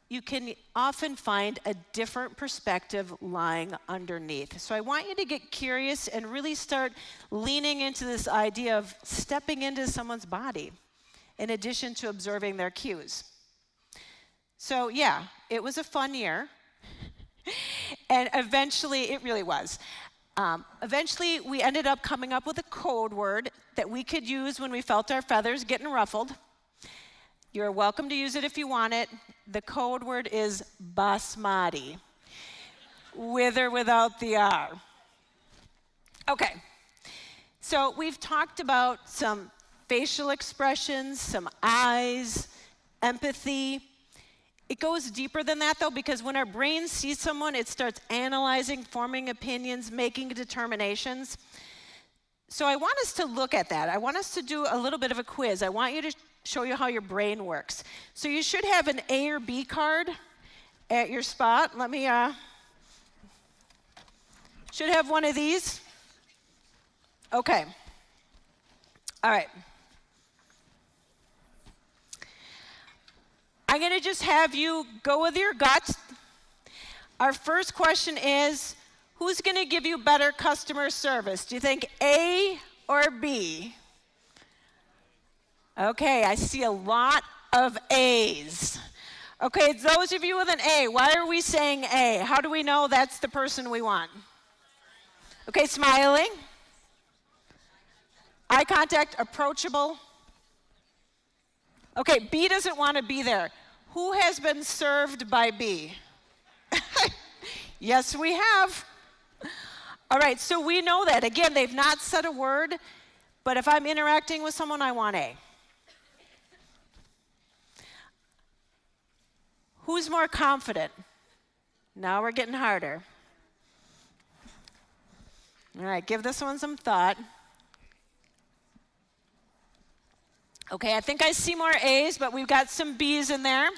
you can often find a different perspective lying underneath. So I want you to get curious and really start leaning into this idea of stepping into someone's body in addition to observing their cues. So yeah, it was a fun year. And eventually, it really was. Eventually, we ended up coming up with a code word that we could use when we felt our feathers getting ruffled. You're welcome to use it if you want it. The code word is basmati, with or without the R. Okay, so we've talked about some facial expressions, some eyes, empathy. It goes deeper than that, though, because when our brain sees someone, it starts analyzing, forming opinions, making determinations. So I want us to look at that. I want us to do a little bit of a quiz. I want you to show you how your brain works. So you should have an A or B card at your spot. Let me, should have one of these. Okay. All right. I'm going to just have you go with your gut. Our first question is, who's going to give you better customer service? Do you think A or B? Okay, I see a lot of A's. Okay, those of you with an A, why are we saying A? How do we know that's the person we want? Okay, smiling. Eye contact, approachable. Okay, B doesn't want to be there. Who has been served by B? Yes, we have. All right, so we know that. Again, they've not said a word, but if I'm interacting with someone, I want A. Who's more confident? Now we're getting harder. All right, give this one some thought. Okay, I think I see more A's, but we've got some B's in there.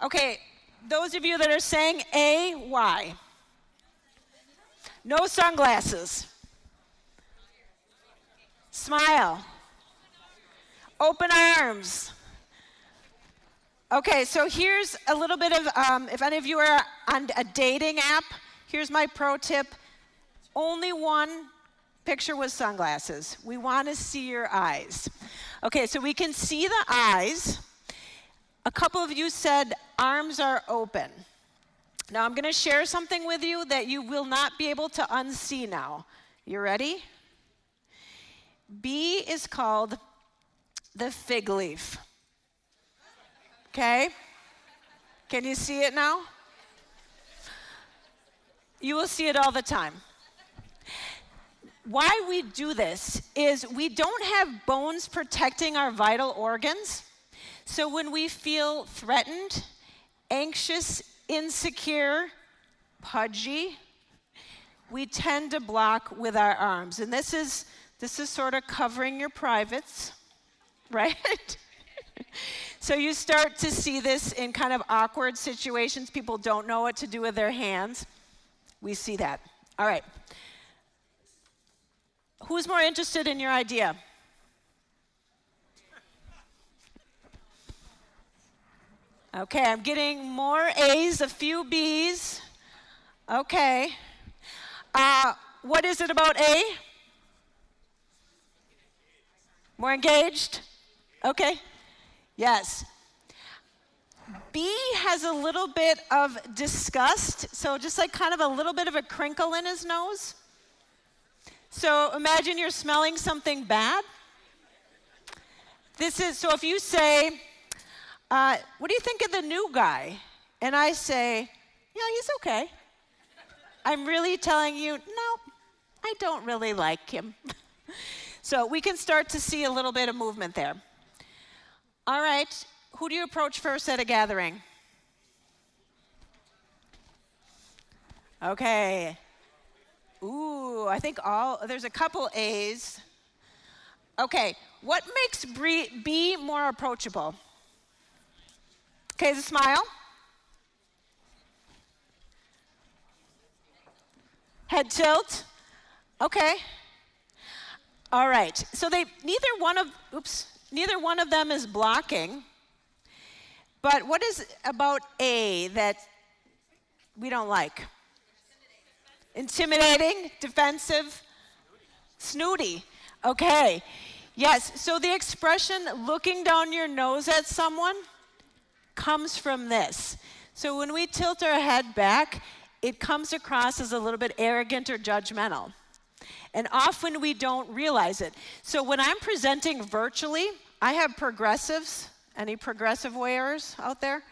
Okay, those of you that are saying A, why? No sunglasses. Smile. Open arms. Okay, so here's a little bit of, if any of you are on a dating app, here's my pro tip. Only one picture with sunglasses. We want to see your eyes. Okay, so we can see the eyes. A couple of you said arms are open. Now I'm going to share something with you that you will not be able to unsee now. You ready? B is called the fig leaf. Okay? Can you see it now? You will see it all the time. Why we do this is we don't have bones protecting our vital organs. So when we feel threatened, anxious, insecure, pudgy, we tend to block with our arms. And this is sort of covering your privates, right? So you start to see this in kind of awkward situations. People don't know what to do with their hands. We see that. All right. Who's more interested in your idea? Okay, I'm getting more A's, a few B's. Okay. What is it about A? More engaged? Okay. Yes. B has a little bit of disgust, so just like kind of a little bit of a crinkle in his nose. So imagine you're smelling something bad. So if you say, what do you think of the new guy? And I say, yeah, he's okay. I'm really telling you, no, I don't really like him. So we can start to see a little bit of movement there. All right, who do you approach first at a gathering? Okay. Ooh, I think there's a couple A's. Okay, what makes B more approachable? Okay, the smile. Head tilt. Okay. All right, so neither one of them is blocking. But what is about A that we don't like? Intimidating, defensive, snooty. Okay. Yes, so the expression looking down your nose at someone comes from this. So when we tilt our head back, it comes across as a little bit arrogant or judgmental. And often we don't realize it. So when I'm presenting virtually, I have progressives. Any progressive wearers out there?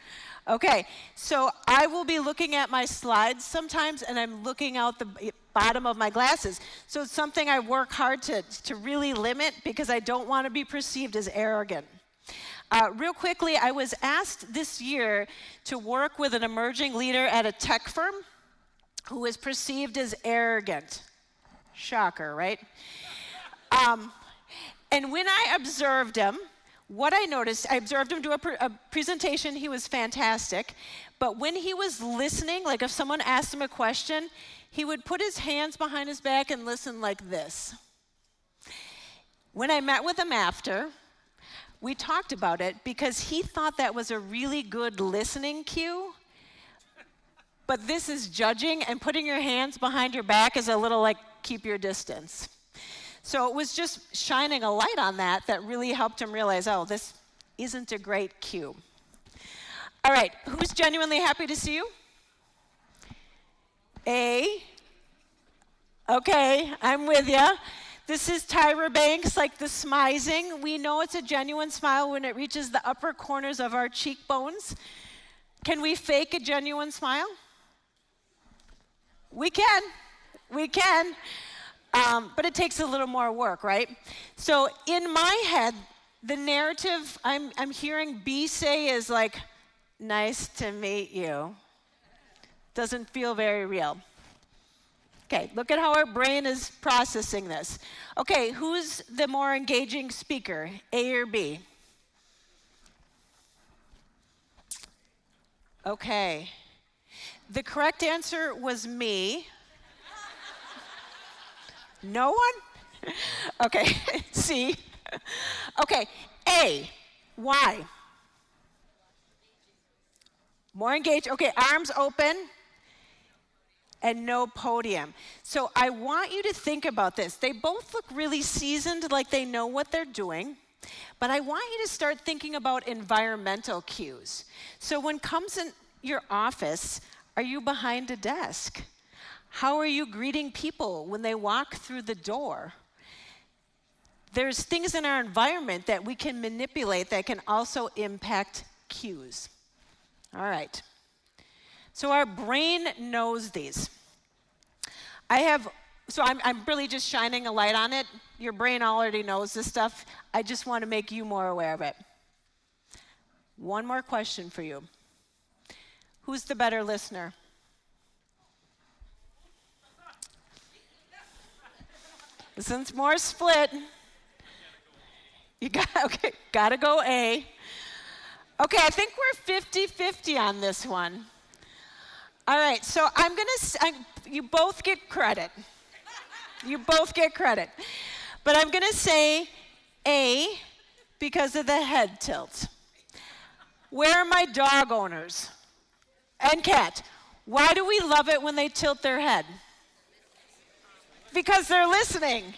Okay, so I will be looking at my slides sometimes, and I'm looking out the bottom of my glasses. So it's something I work hard to really limit because I don't want to be perceived as arrogant. Real quickly, I was asked this year to work with an emerging leader at a tech firm who is perceived as arrogant. Shocker, right? And when I observed him, what I noticed, I observed him do a presentation. He was fantastic. But when he was listening, like if someone asked him a question, he would put his hands behind his back and listen like this. When I met with him after, we talked about it because he thought that was a really good listening cue. But this is judging, and putting your hands behind your back is a little like keep your distance. So it was just shining a light on that really helped him realize, oh, this isn't a great cue. All right, who's genuinely happy to see you? A. Okay, I'm with you. This is Tyra Banks, like the smizing. We know it's a genuine smile when it reaches the upper corners of our cheekbones. Can we fake a genuine smile? We can. We can. But it takes a little more work, right? So in my head, the narrative I'm hearing B say is like, nice to meet you. Doesn't feel very real. Okay, look at how our brain is processing this. Okay, who's the more engaging speaker, A or B? Okay. The correct answer was me. No one? Okay, C. Okay, A. Why? More engaged. Okay, arms open and no podium. So I want you to think about this. They both look really seasoned, like they know what they're doing. But I want you to start thinking about environmental cues. So when comes in your office, are you behind a desk? How are you greeting people when they walk through the door? There's things in our environment that we can manipulate that can also impact cues. All right. So our brain knows these. I'm really just shining a light on it. Your brain already knows this stuff. I just want to make you more aware of it. One more question for you. Who's the better listener? Since more split, gotta go A. Okay, I think we're 50-50 on this one. All right, so you both get credit. You both get credit. But I'm gonna say A because of the head tilt. Where are my dog owners? And cat. Why do we love it when they tilt their head? Because they're listening.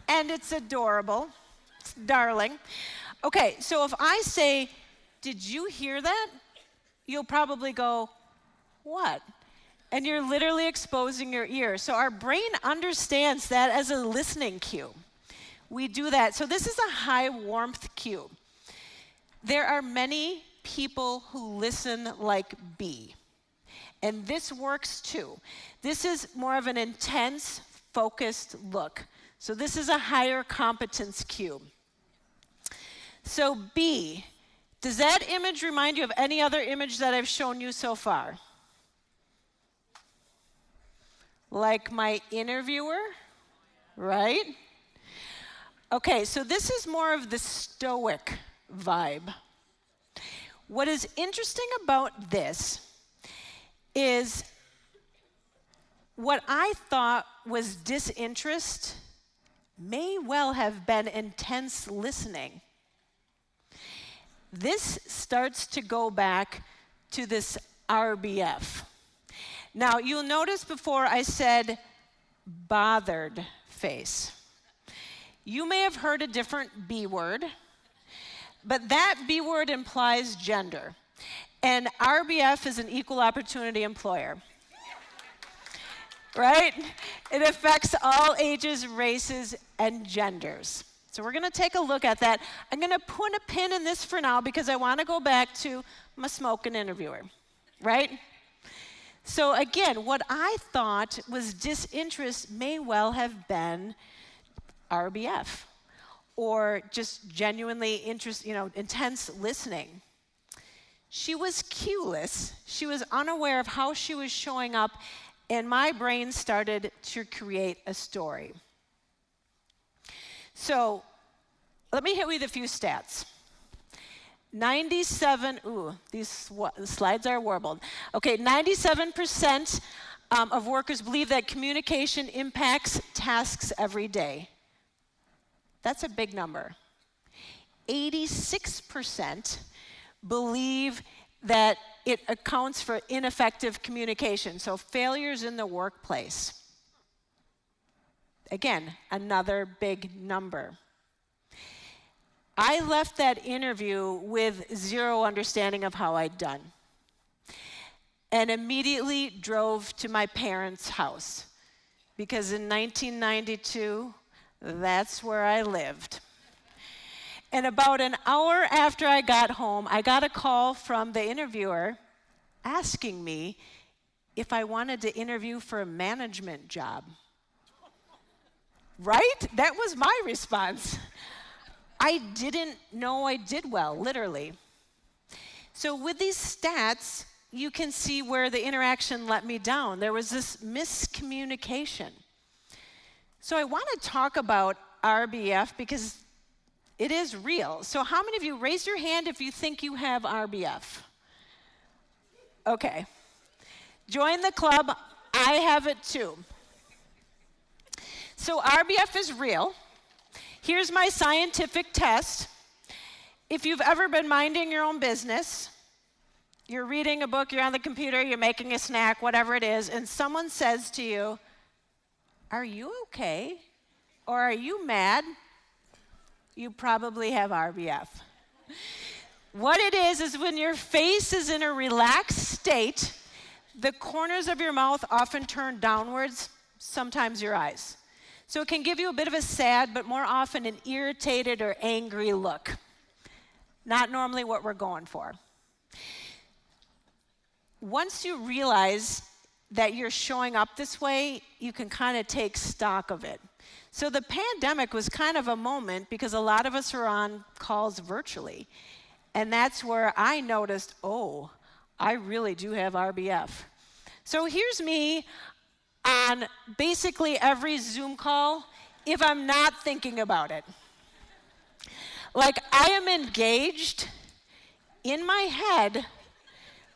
And it's adorable. It's darling. Okay, so if I say, did you hear that? You'll probably go, what? And you're literally exposing your ear. So our brain understands that as a listening cue. We do that. So this is a high warmth cue. There are many people who listen like B. And this works too. This is more of an intense, focused look. So this is a higher competence cue. So B, does that image remind you of any other image that I've shown you so far? Like my interviewer, right? Okay, so this is more of the stoic vibe. What is interesting about this is what I thought was disinterest may well have been intense listening. This starts to go back to this RBF. Now, you'll notice before I said bothered face. You may have heard a different B word, but that B word implies gender. And RBF is an equal opportunity employer. Right? It affects all ages, races, and genders. So we're going to take a look at that. I'm going to put a pin in this for now because I want to go back to my smoking interviewer, right? So again, what I thought was disinterest may well have been RBF or just genuinely intense listening. She was clueless. She was unaware of how she was showing up, and my brain started to create a story. So let me hit you with a few stats. 97, these slides are warbled. Okay, 97% of workers believe that communication impacts tasks every day. That's a big number. 86% believe that it accounts for ineffective communication, so failures in the workplace. Again, another big number. I left that interview with zero understanding of how I'd done and immediately drove to my parents' house because in 1992, that's where I lived. And about an hour after I got home, I got a call from the interviewer asking me if I wanted to interview for a management job. Right? That was my response. I didn't know I did well, literally. So with these stats, you can see where the interaction let me down. There was this miscommunication. So I want to talk about RBF because it is real. So how many of you, raise your hand if you think you have RBF? Okay. Join the club. I have it too. So RBF is real. Here's my scientific test. If you've ever been minding your own business, you're reading a book, you're on the computer, you're making a snack, whatever it is, and someone says to you, "Are you okay? Or are you mad?" You probably have RBF. What it is when your face is in a relaxed state, the corners of your mouth often turn downwards, sometimes your eyes. So it can give you a bit of a sad, but more often an irritated or angry look. Not normally what we're going for. Once you realize that you're showing up this way, you can kind of take stock of it. So the pandemic was kind of a moment because a lot of us are on calls virtually. And that's where I noticed, oh, I really do have RBF. So here's me on basically every Zoom call if I'm not thinking about it. Like I am engaged in my head,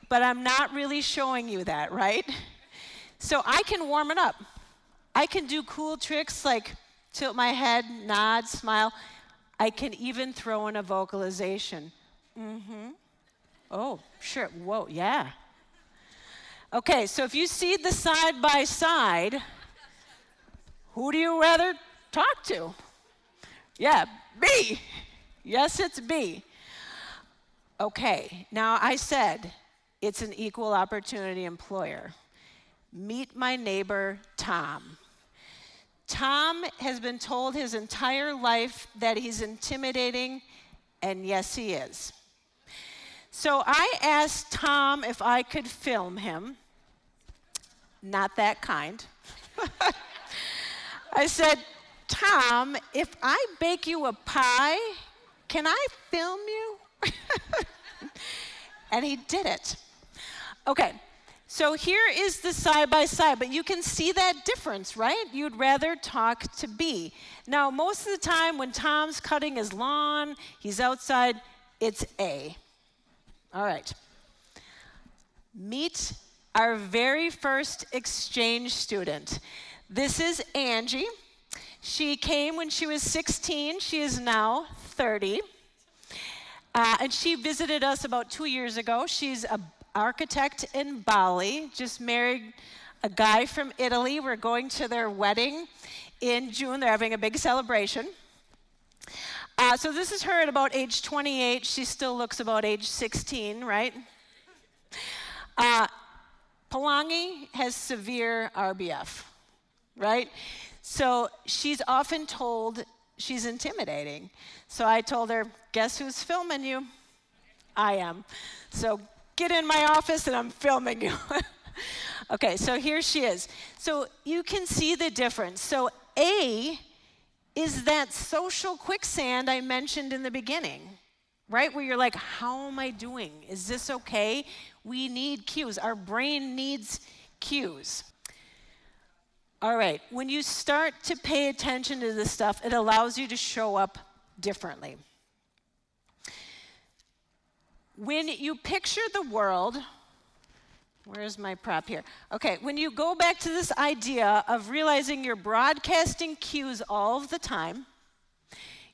but I'm not really showing you that, right? So I can warm it up. I can do cool tricks like tilt my head, nod, smile. I can even throw in a vocalization. Oh, sure. Whoa, yeah. Okay, so if you see the side by side, who do you rather talk to? Yeah, B. Yes, it's B. Okay, now I said it's an equal opportunity employer. Meet my neighbor, Tom. Tom has been told his entire life that he's intimidating, and yes, he is. So I asked Tom if I could film him. Not that kind. I said, "Tom, if I bake you a pie, can I film you?" And he did it. Okay, so here is the side by side, but you can see that difference, right? You'd rather talk to B. Now, most of the time when Tom's cutting his lawn, he's outside, it's A. All right. Meet our very first exchange student. This is Angie. She came when she was 16. She is now 30. And she visited us about 2 years ago. She's an architect in Bali, just married a guy from Italy. We're going to their wedding in June. They're having a big celebration. So this is her at about age 28. She still looks about age 16, right? Palangi has severe RBF, right? So she's often told she's intimidating. So I told her, guess who's filming you? I am. So get in my office and I'm filming you. Okay, so here she is. So you can see the difference. So A is that social quicksand I mentioned in the beginning, right? Where you're like, how am I doing? Is this okay? We need cues. Our brain needs cues. All right, when you start to pay attention to this stuff, it allows you to show up differently. When you picture the world, where's my prop here? Okay, when you go back to this idea of realizing you're broadcasting cues all of the time,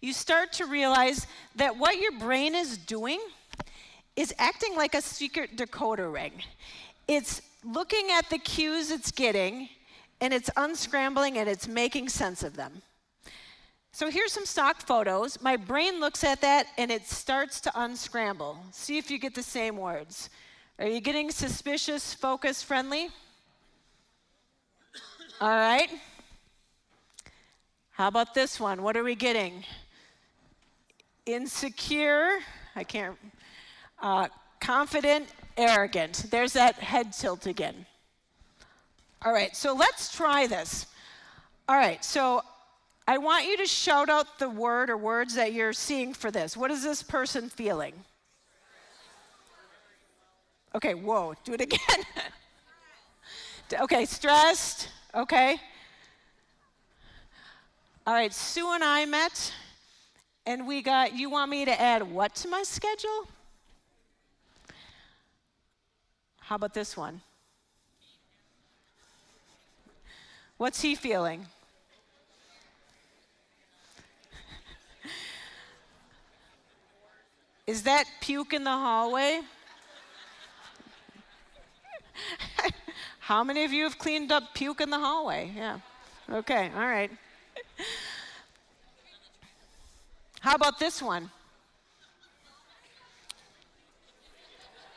you start to realize that what your brain is doing is acting like a secret decoder ring. It's looking at the cues it's getting, and it's unscrambling and it's making sense of them. So here's some stock photos. My brain looks at that and it starts to unscramble. See if you get the same words. Are you getting suspicious, focus, friendly? All right. How about this one? What are we getting? Insecure, confident, arrogant. There's that head tilt again. All right, so let's try this. All right, so I want you to shout out the word or words that you're seeing for this. What is this person feeling? Okay, whoa, do it again. Okay, stressed, okay. All right, Sue and I met, and you want me to add what to my schedule? How about this one? What's he feeling? Is that puke in the hallway? How many of you have cleaned up puke in the hallway? Yeah. Okay, all right. How about this one?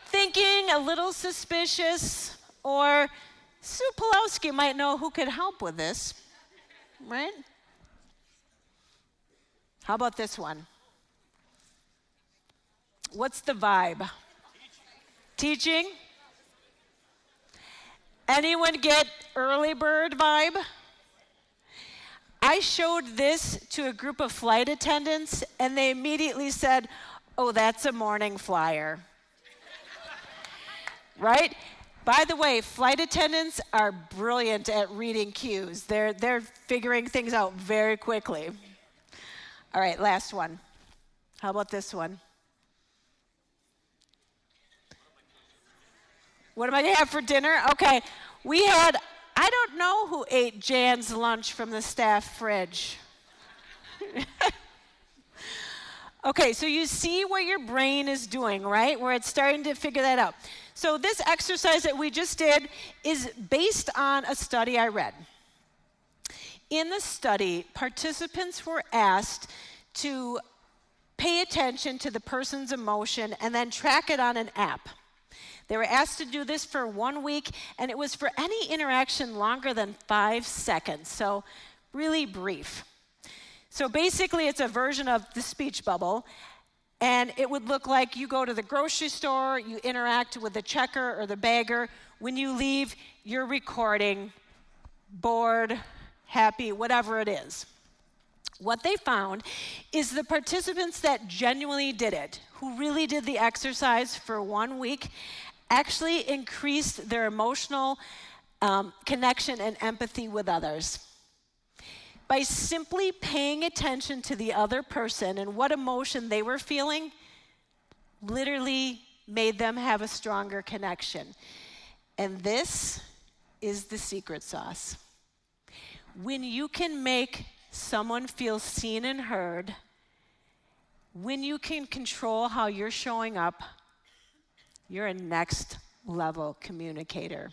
Thinking, a little suspicious, or Sue Pulowski might know who could help with this, right? How about this one? What's the vibe? Teaching? Anyone get early bird vibe? I showed this to a group of flight attendants, and they immediately said, oh, that's a morning flyer. Right? By the way, flight attendants are brilliant at reading cues. They're figuring things out very quickly. All right, last one. How about this one? What am I going to have for dinner? Okay, I don't know who ate Jan's lunch from the staff fridge. Okay, so you see what your brain is doing, right? Where it's starting to figure that out. So this exercise that we just did is based on a study I read. In the study, participants were asked to pay attention to the person's emotion and then track it on an app. They were asked to do this for 1 week, and it was for any interaction longer than 5 seconds, so really brief. So basically, it's a version of the speech bubble, and it would look like you go to the grocery store, you interact with the checker or the bagger. When you leave, you're recording, bored, happy, whatever it is. What they found is the participants that genuinely did it, who really did the exercise for 1 week, actually increased their emotional connection and empathy with others. By simply paying attention to the other person and what emotion they were feeling, literally made them have a stronger connection. And this is the secret sauce. When you can make someone feel seen and heard, when you can control how you're showing up, you're a next level communicator.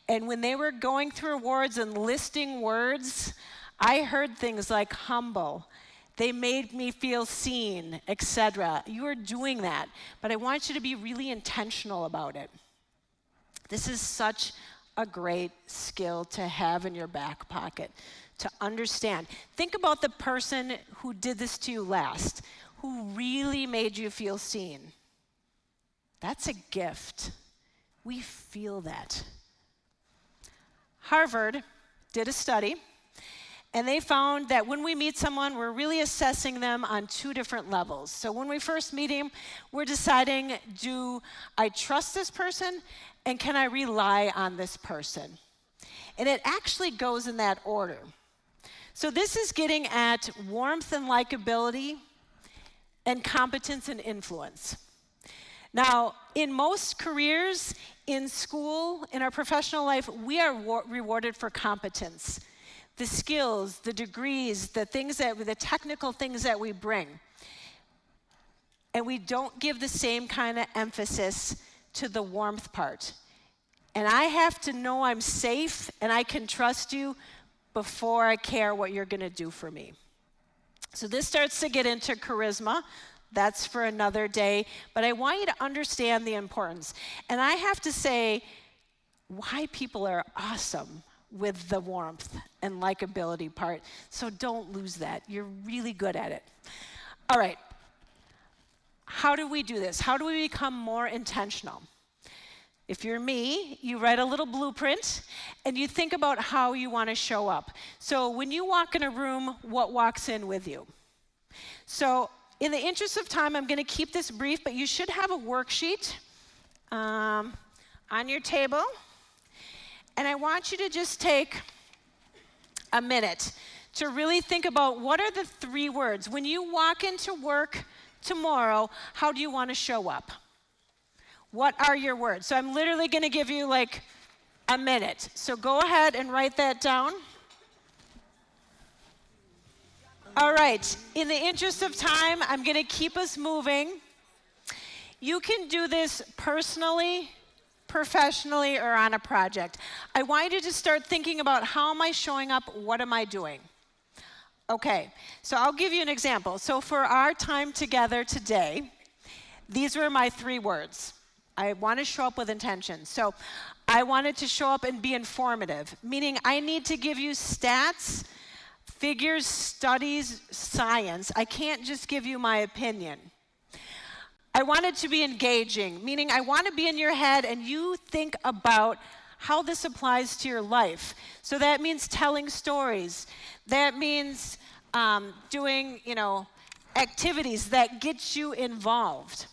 And when they were going through awards and listing words, I heard things like humble. They made me feel seen, etc. You are doing that, but I want you to be really intentional about it. This is such a great skill to have in your back pocket, to understand. Think about the person who did this to you last, who really made you feel seen. That's a gift. We feel that. Harvard did a study, and they found that when we meet someone, we're really assessing them on two different levels. So when we first meet him, we're deciding, do I trust this person, and can I rely on this person? And it actually goes in that order. So this is getting at warmth and likability and competence and influence. Now, in most careers, in school, in our professional life, we are rewarded for competence. The skills, the degrees, the technical things that we bring. And we don't give the same kind of emphasis to the warmth part. And I have to know I'm safe and I can trust you before I care what you're going to do for me. So this starts to get into charisma. That's for another day. But I want you to understand the importance. And I have to say why people are awesome with the warmth and likability part. So don't lose that. You're really good at it. All right. How do we do this? How do we become more intentional? If you're me, you write a little blueprint and you think about how you want to show up. So when you walk in a room, what walks in with you? So in the interest of time, I'm going to keep this brief, but you should have a worksheet on your table. And I want you to just take a minute to really think about what are the 3 words. When you walk into work tomorrow, how do you want to show up? What are your words? So I'm literally going to give you like a minute. So go ahead and write that down. All right. In the interest of time, I'm going to keep us moving. You can do this personally, professionally, or on a project. I want you to start thinking about how am I showing up? What am I doing? Okay. So I'll give you an example. So for our time together today, these were my 3 words. I want to show up with intention. So I wanted to show up and be informative, meaning I need to give you stats, figures, studies, science. I can't just give you my opinion. I wanted to be engaging, meaning I want to be in your head and you think about how this applies to your life. So that means telling stories. That means doing, activities that get you involved.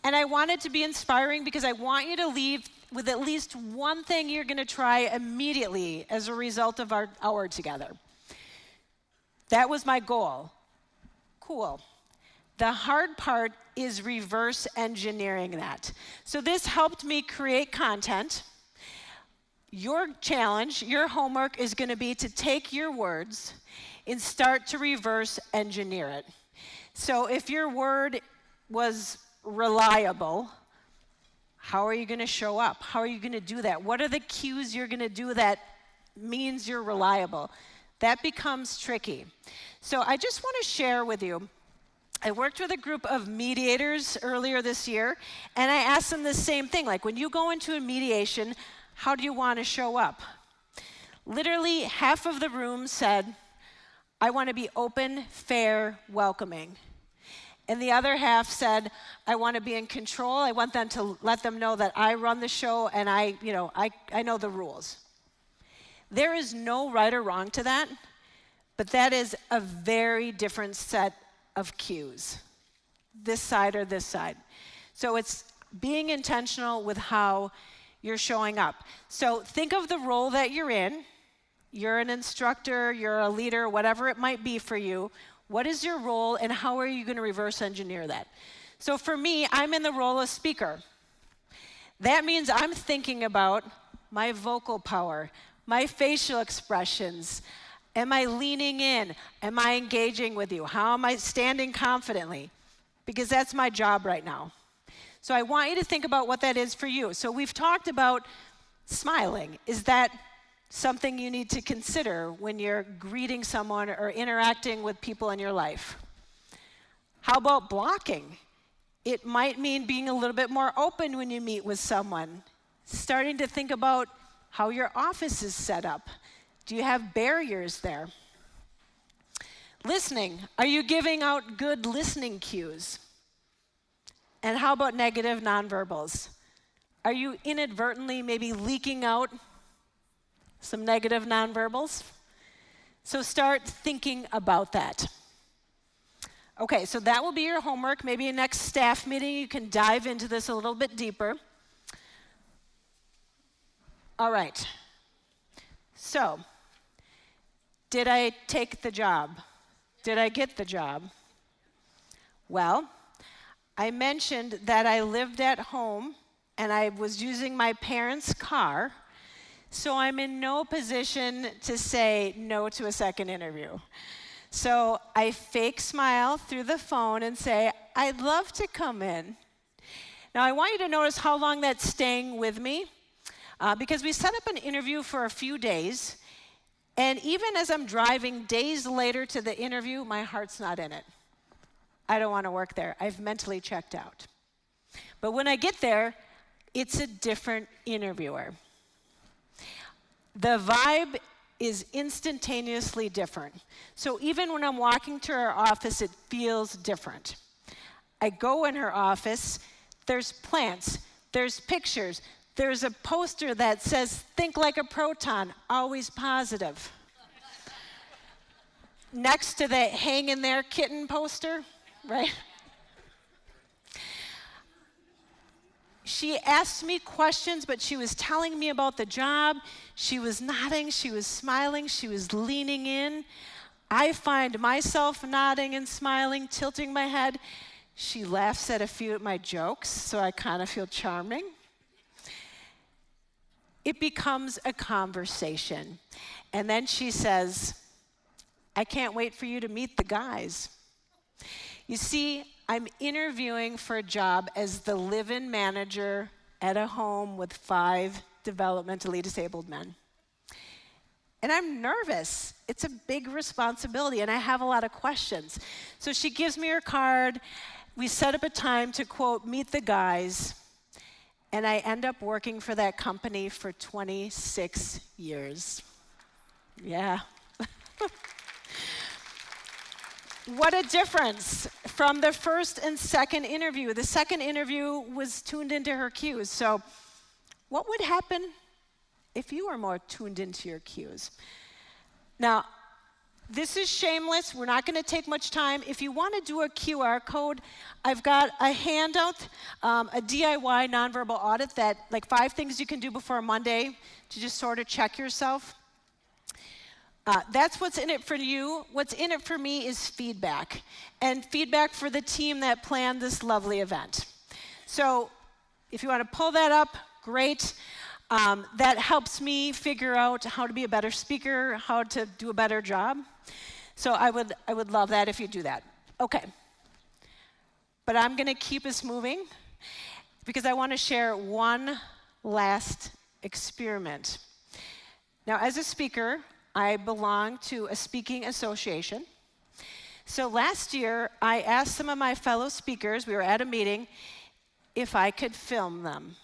And I want it to be inspiring because I want you to leave with at least one thing you're going to try immediately as a result of our hour together. That was my goal. Cool. The hard part is reverse engineering that. So this helped me create content. Your challenge, your homework is going to be to take your words and start to reverse engineer it. So if your word was reliable, how are you going to show up? How are you going to do that? What are the cues you're going to do that means you're reliable? That becomes tricky. So I just want to share with you, I worked with a group of mediators earlier this year, and I asked them the same thing, like when you go into a mediation, how do you want to show up? Literally half of the room said, I want to be open, fair, welcoming. And the other half said, I want to be in control. I want them to let them know that I run the show and I know the rules. There is no right or wrong to that, but that is a very different set of cues, this side or this side. So it's being intentional with how you're showing up. So think of the role that you're in. You're an instructor, you're a leader, whatever it might be for you. What is your role and how are you going to reverse engineer that? So for me, I'm in the role of speaker. That means I'm thinking about my vocal power, my facial expressions. Am I leaning in? Am I engaging with you? How am I standing confidently? Because that's my job right now. So I want you to think about what that is for you. So we've talked about smiling. Is that something you need to consider when you're greeting someone or interacting with people in your life? How about blocking? It might mean being a little bit more open when you meet with someone. Starting to think about how your office is set up. Do you have barriers there? Listening. Are you giving out good listening cues? And how about negative nonverbals? Are you inadvertently maybe leaking out some negative nonverbals? So start thinking about that. Okay, so that will be your homework. Maybe in next staff meeting you can dive into this a little bit deeper. All right. So, did I take the job? Did I get the job? Well, I mentioned that I lived at home and I was using my parents' car, so I'm in no position to say no to a second interview. So I fake smile through the phone and say, I'd love to come in. Now I want you to notice how long that's staying with me, because we set up an interview for a few days, and even as I'm driving days later to the interview, my heart's not in it. I don't want to work there. I've mentally checked out. But when I get there, it's a different interviewer. The vibe is instantaneously different. So even when I'm walking to her office, it feels different. I go in her office, there's plants, there's pictures, there's a poster that says, "Think like a proton, always positive." Next to the hang in there kitten poster, right? She asked me questions, but she was telling me about the job. She was nodding, she was smiling, she was leaning in. I find myself nodding and smiling, tilting my head. She laughs at a few of my jokes, so I kind of feel charming. It becomes a conversation. And then she says, "I can't wait for you to meet the guys." You see, I'm interviewing for a job as the live-in manager at a home with 5 developmentally disabled men. And I'm nervous. It's a big responsibility, and I have a lot of questions. So she gives me her card. We set up a time to, quote, meet the guys, and I end up working for that company for 26 years. Yeah. What a difference from the first and second interview. The second interview was tuned into her cues. So what would happen if you were more tuned into your cues? Now, this is shameless. We're not going to take much time. If you want to do a QR code, I've got a handout, a DIY nonverbal audit that, like 5 things you can do before Monday to just sort of check yourself. That's what's in it for you. What's in it for me is feedback, and feedback for the team that planned this lovely event. So if you want to pull that up, great. That helps me figure out how to be a better speaker, how to do a better job. So I would love that if you do that. Okay. But I'm going to keep us moving because I want to share one last experiment. Now, as a speaker, I belong to a speaking association. So last year, I asked some of my fellow speakers, we were at a meeting, if I could film them,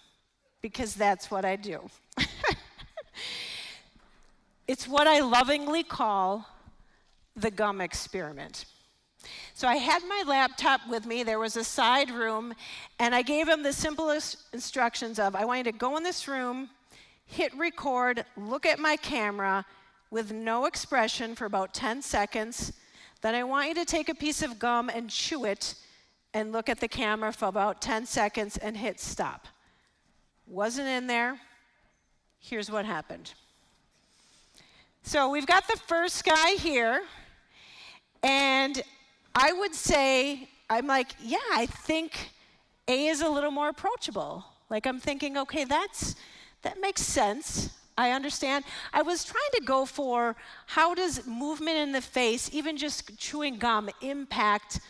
because that's what I do. It's what I lovingly call the gum experiment. So I had my laptop with me, there was a side room, and I gave them the simplest instructions of, I want you to go in this room, hit record, look at my camera, with no expression for about 10 seconds. Then I want you to take a piece of gum and chew it and look at the camera for about 10 seconds and hit stop. Wasn't in there. Here's what happened. So we've got the first guy here, and I would say, I'm like, yeah, I think A is a little more approachable. Like I'm thinking, okay, that makes sense. I understand. I was trying to go for how does movement in the face, even just chewing gum, impact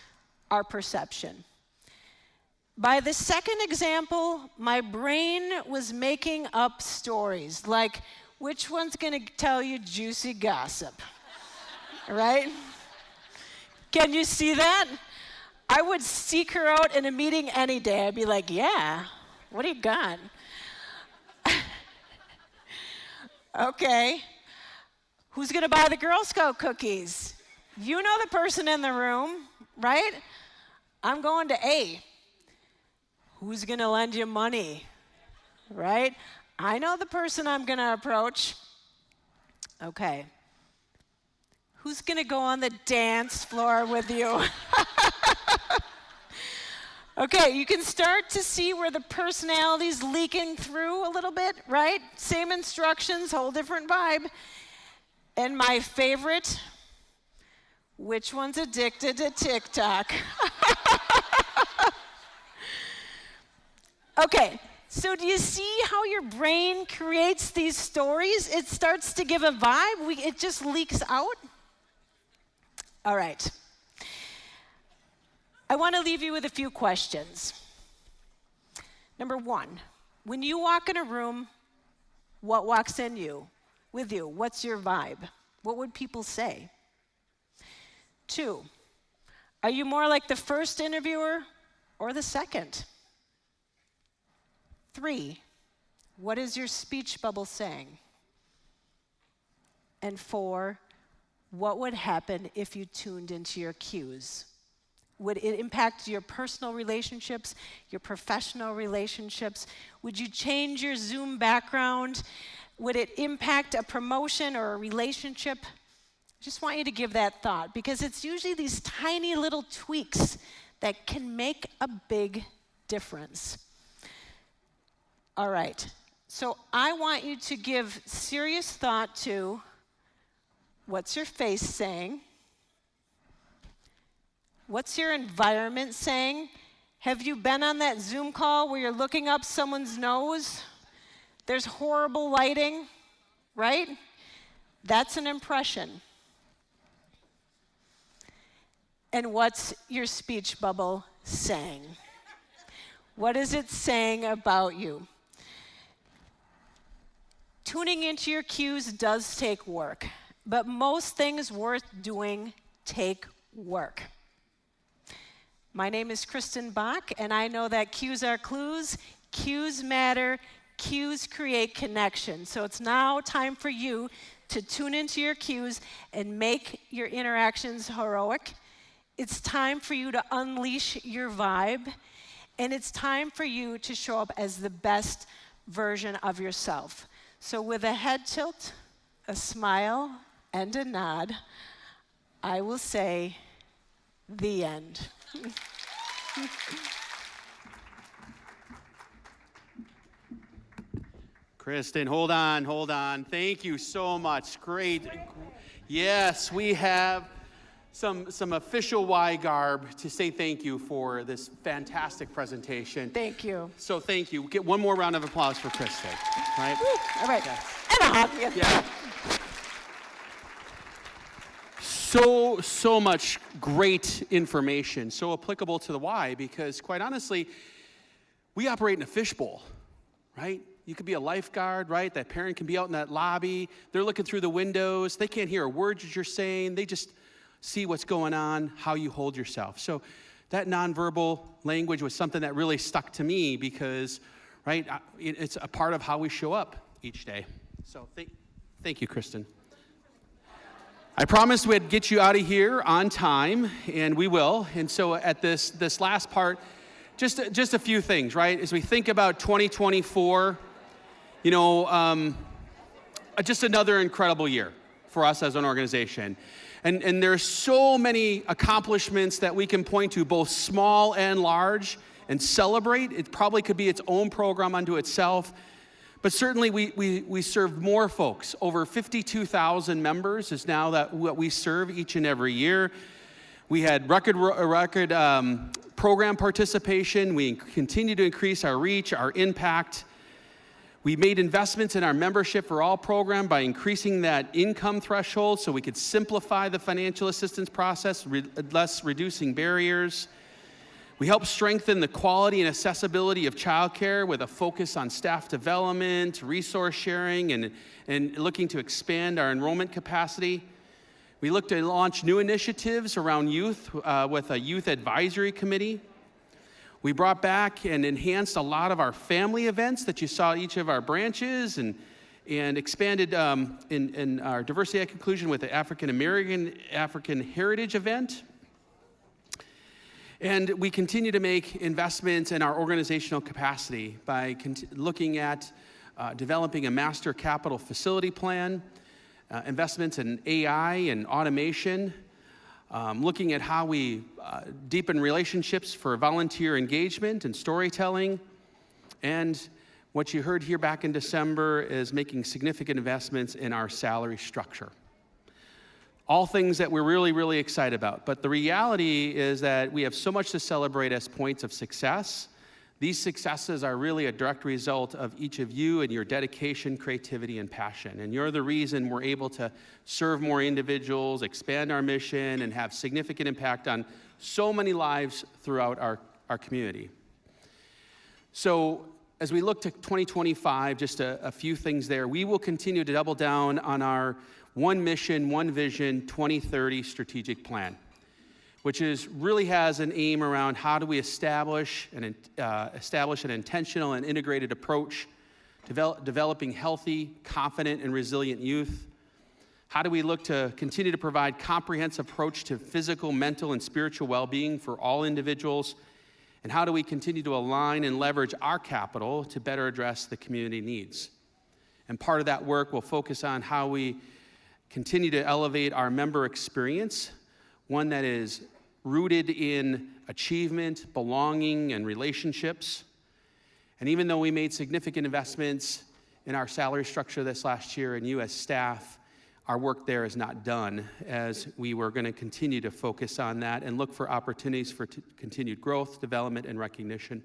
our perception. By the second example, my brain was making up stories, like which one's going to tell you juicy gossip, right? Can you see that? I would seek her out in a meeting any day. I'd be like, yeah, what do you got? Okay. Who's going to buy the Girl Scout cookies? You know the person in the room, right? I'm going to A. Who's going to lend you money, right? I know the person I'm going to approach. Okay. Who's going to go on the dance floor with you? Okay, you can start to see where the personality's leaking through a little bit, right? Same instructions, whole different vibe. And my favorite, which one's addicted to TikTok? Okay, so do you see how your brain creates these stories? It starts to give a vibe, it just leaks out. All right. I want to leave you with a few questions. Number one, when you walk in a room, what walks in you, with you? What's your vibe? What would people say? 2, are you more like the first interviewer or the second? 3, what is your speech bubble saying? And 4, what would happen if you tuned into your cues? Would it impact your personal relationships, your professional relationships? Would you change your Zoom background? Would it impact a promotion or a relationship? I just want you to give that thought, because it's usually these tiny little tweaks that can make a big difference. All right, so I want you to give serious thought to what's your face saying? What's your environment saying? Have you been on that Zoom call where you're looking up someone's nose? There's horrible lighting, right? That's an impression. And what's your speech bubble saying? What is it saying about you? Tuning into your cues does take work, but most things worth doing take work. My name is Kristen Bach, and I know that cues are clues, cues matter, cues create connection. So it's now time for you to tune into your cues and make your interactions heroic. It's time for you to unleash your vibe, and it's time for you to show up as the best version of yourself. So with a head tilt, a smile, and a nod, I will say, the end. Kristen, hold on. Thank you so much. Great. Yes, we have some official Y garb to say thank you for this fantastic presentation. Thank you. So thank you. Get one more round of applause for Kristen. Right? Woo. All right. Yes. And a hug. Yeah. So much great information, so applicable to the why, because quite honestly, we operate in a fishbowl, right? You could be a lifeguard, right? That parent can be out in that lobby. They're looking through the windows. They can't hear a word that you're saying. They just see what's going on, how you hold yourself. So that nonverbal language was something that really stuck to me because, right, it's a part of how we show up each day. So thank you, Kristen. I promised we'd get you out of here on time, and we will. And so at this last part, just a few things, right? As we think about 2024, just another incredible year for us as an organization. And there's so many accomplishments that we can point to, both small and large, and celebrate. It probably could be its own program unto itself. But certainly we serve more folks. Over 52,000 members is now what we serve each and every year. We had record program participation. We continue to increase our reach, our impact. We made investments in our Membership for All program by increasing that income threshold so we could simplify the financial assistance process, thus reducing barriers. We help strengthen the quality and accessibility of childcare with a focus on staff development, resource sharing, and looking to expand our enrollment capacity. We look to launch new initiatives around youth with a youth advisory committee. We brought back and enhanced a lot of our family events that you saw at each of our branches, and and expanded in our Diversity at Conclusion with the African Heritage event. And we continue to make investments in our organizational capacity by looking at developing a master capital facility plan, investments in AI and automation, looking at how we deepen relationships for volunteer engagement and storytelling. And what you heard here back in December is making significant investments in our salary structure. All things that we're really, really excited about. But the reality is that we have so much to celebrate as points of success. These successes are really a direct result of each of you and your dedication, creativity, and passion. And you're the reason we're able to serve more individuals, expand our mission, and have significant impact on so many lives throughout our community. So as we look to 2025, just a few things there. We will continue to double down on our One Mission, One Vision 2030 strategic plan, which really has an aim around how do we establish an intentional and integrated approach, developing healthy, confident, and resilient youth. How do we look to continue to provide comprehensive approach to physical, mental, and spiritual well-being for all individuals? And how do we continue to align and leverage our capital to better address the community needs? And part of that work will focus on how we continue to elevate our member experience, one that is rooted in achievement, belonging, and relationships. And even though we made significant investments in our salary structure this last year and you as staff, our work there is not done, as we were going to continue to focus on that and look for opportunities for continued growth, development, and recognition.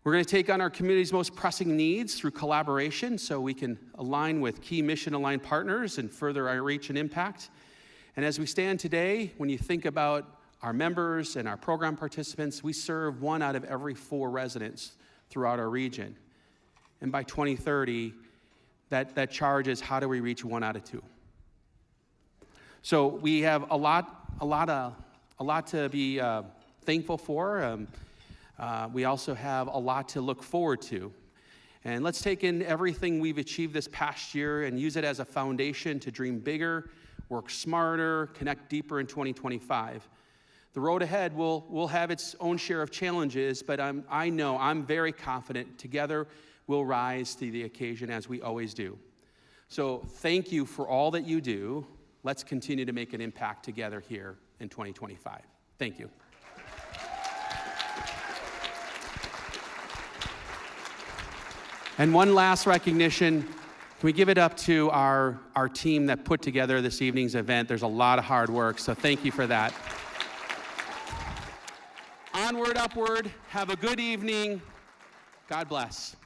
We're going to take on our community's most pressing needs through collaboration so we can align with key mission-aligned partners and further our reach and impact. And as we stand today, when you think about our members and our program participants, we serve 1 out of every 4 residents throughout our region. And by 2030, that charge is how do we reach 1 out of 2? So we have a lot to be thankful for. We also have a lot to look forward to. And let's take in everything we've achieved this past year and use it as a foundation to dream bigger, work smarter, connect deeper in 2025. The road ahead will have its own share of challenges, but I'm very confident together we'll rise to the occasion as we always do. So thank you for all that you do. Let's continue to make an impact together here in 2025. Thank you. And one last recognition. Can we give it up to our team that put together this evening's event? There's a lot of hard work, so thank you for that. Onward, upward. Have a good evening. God bless.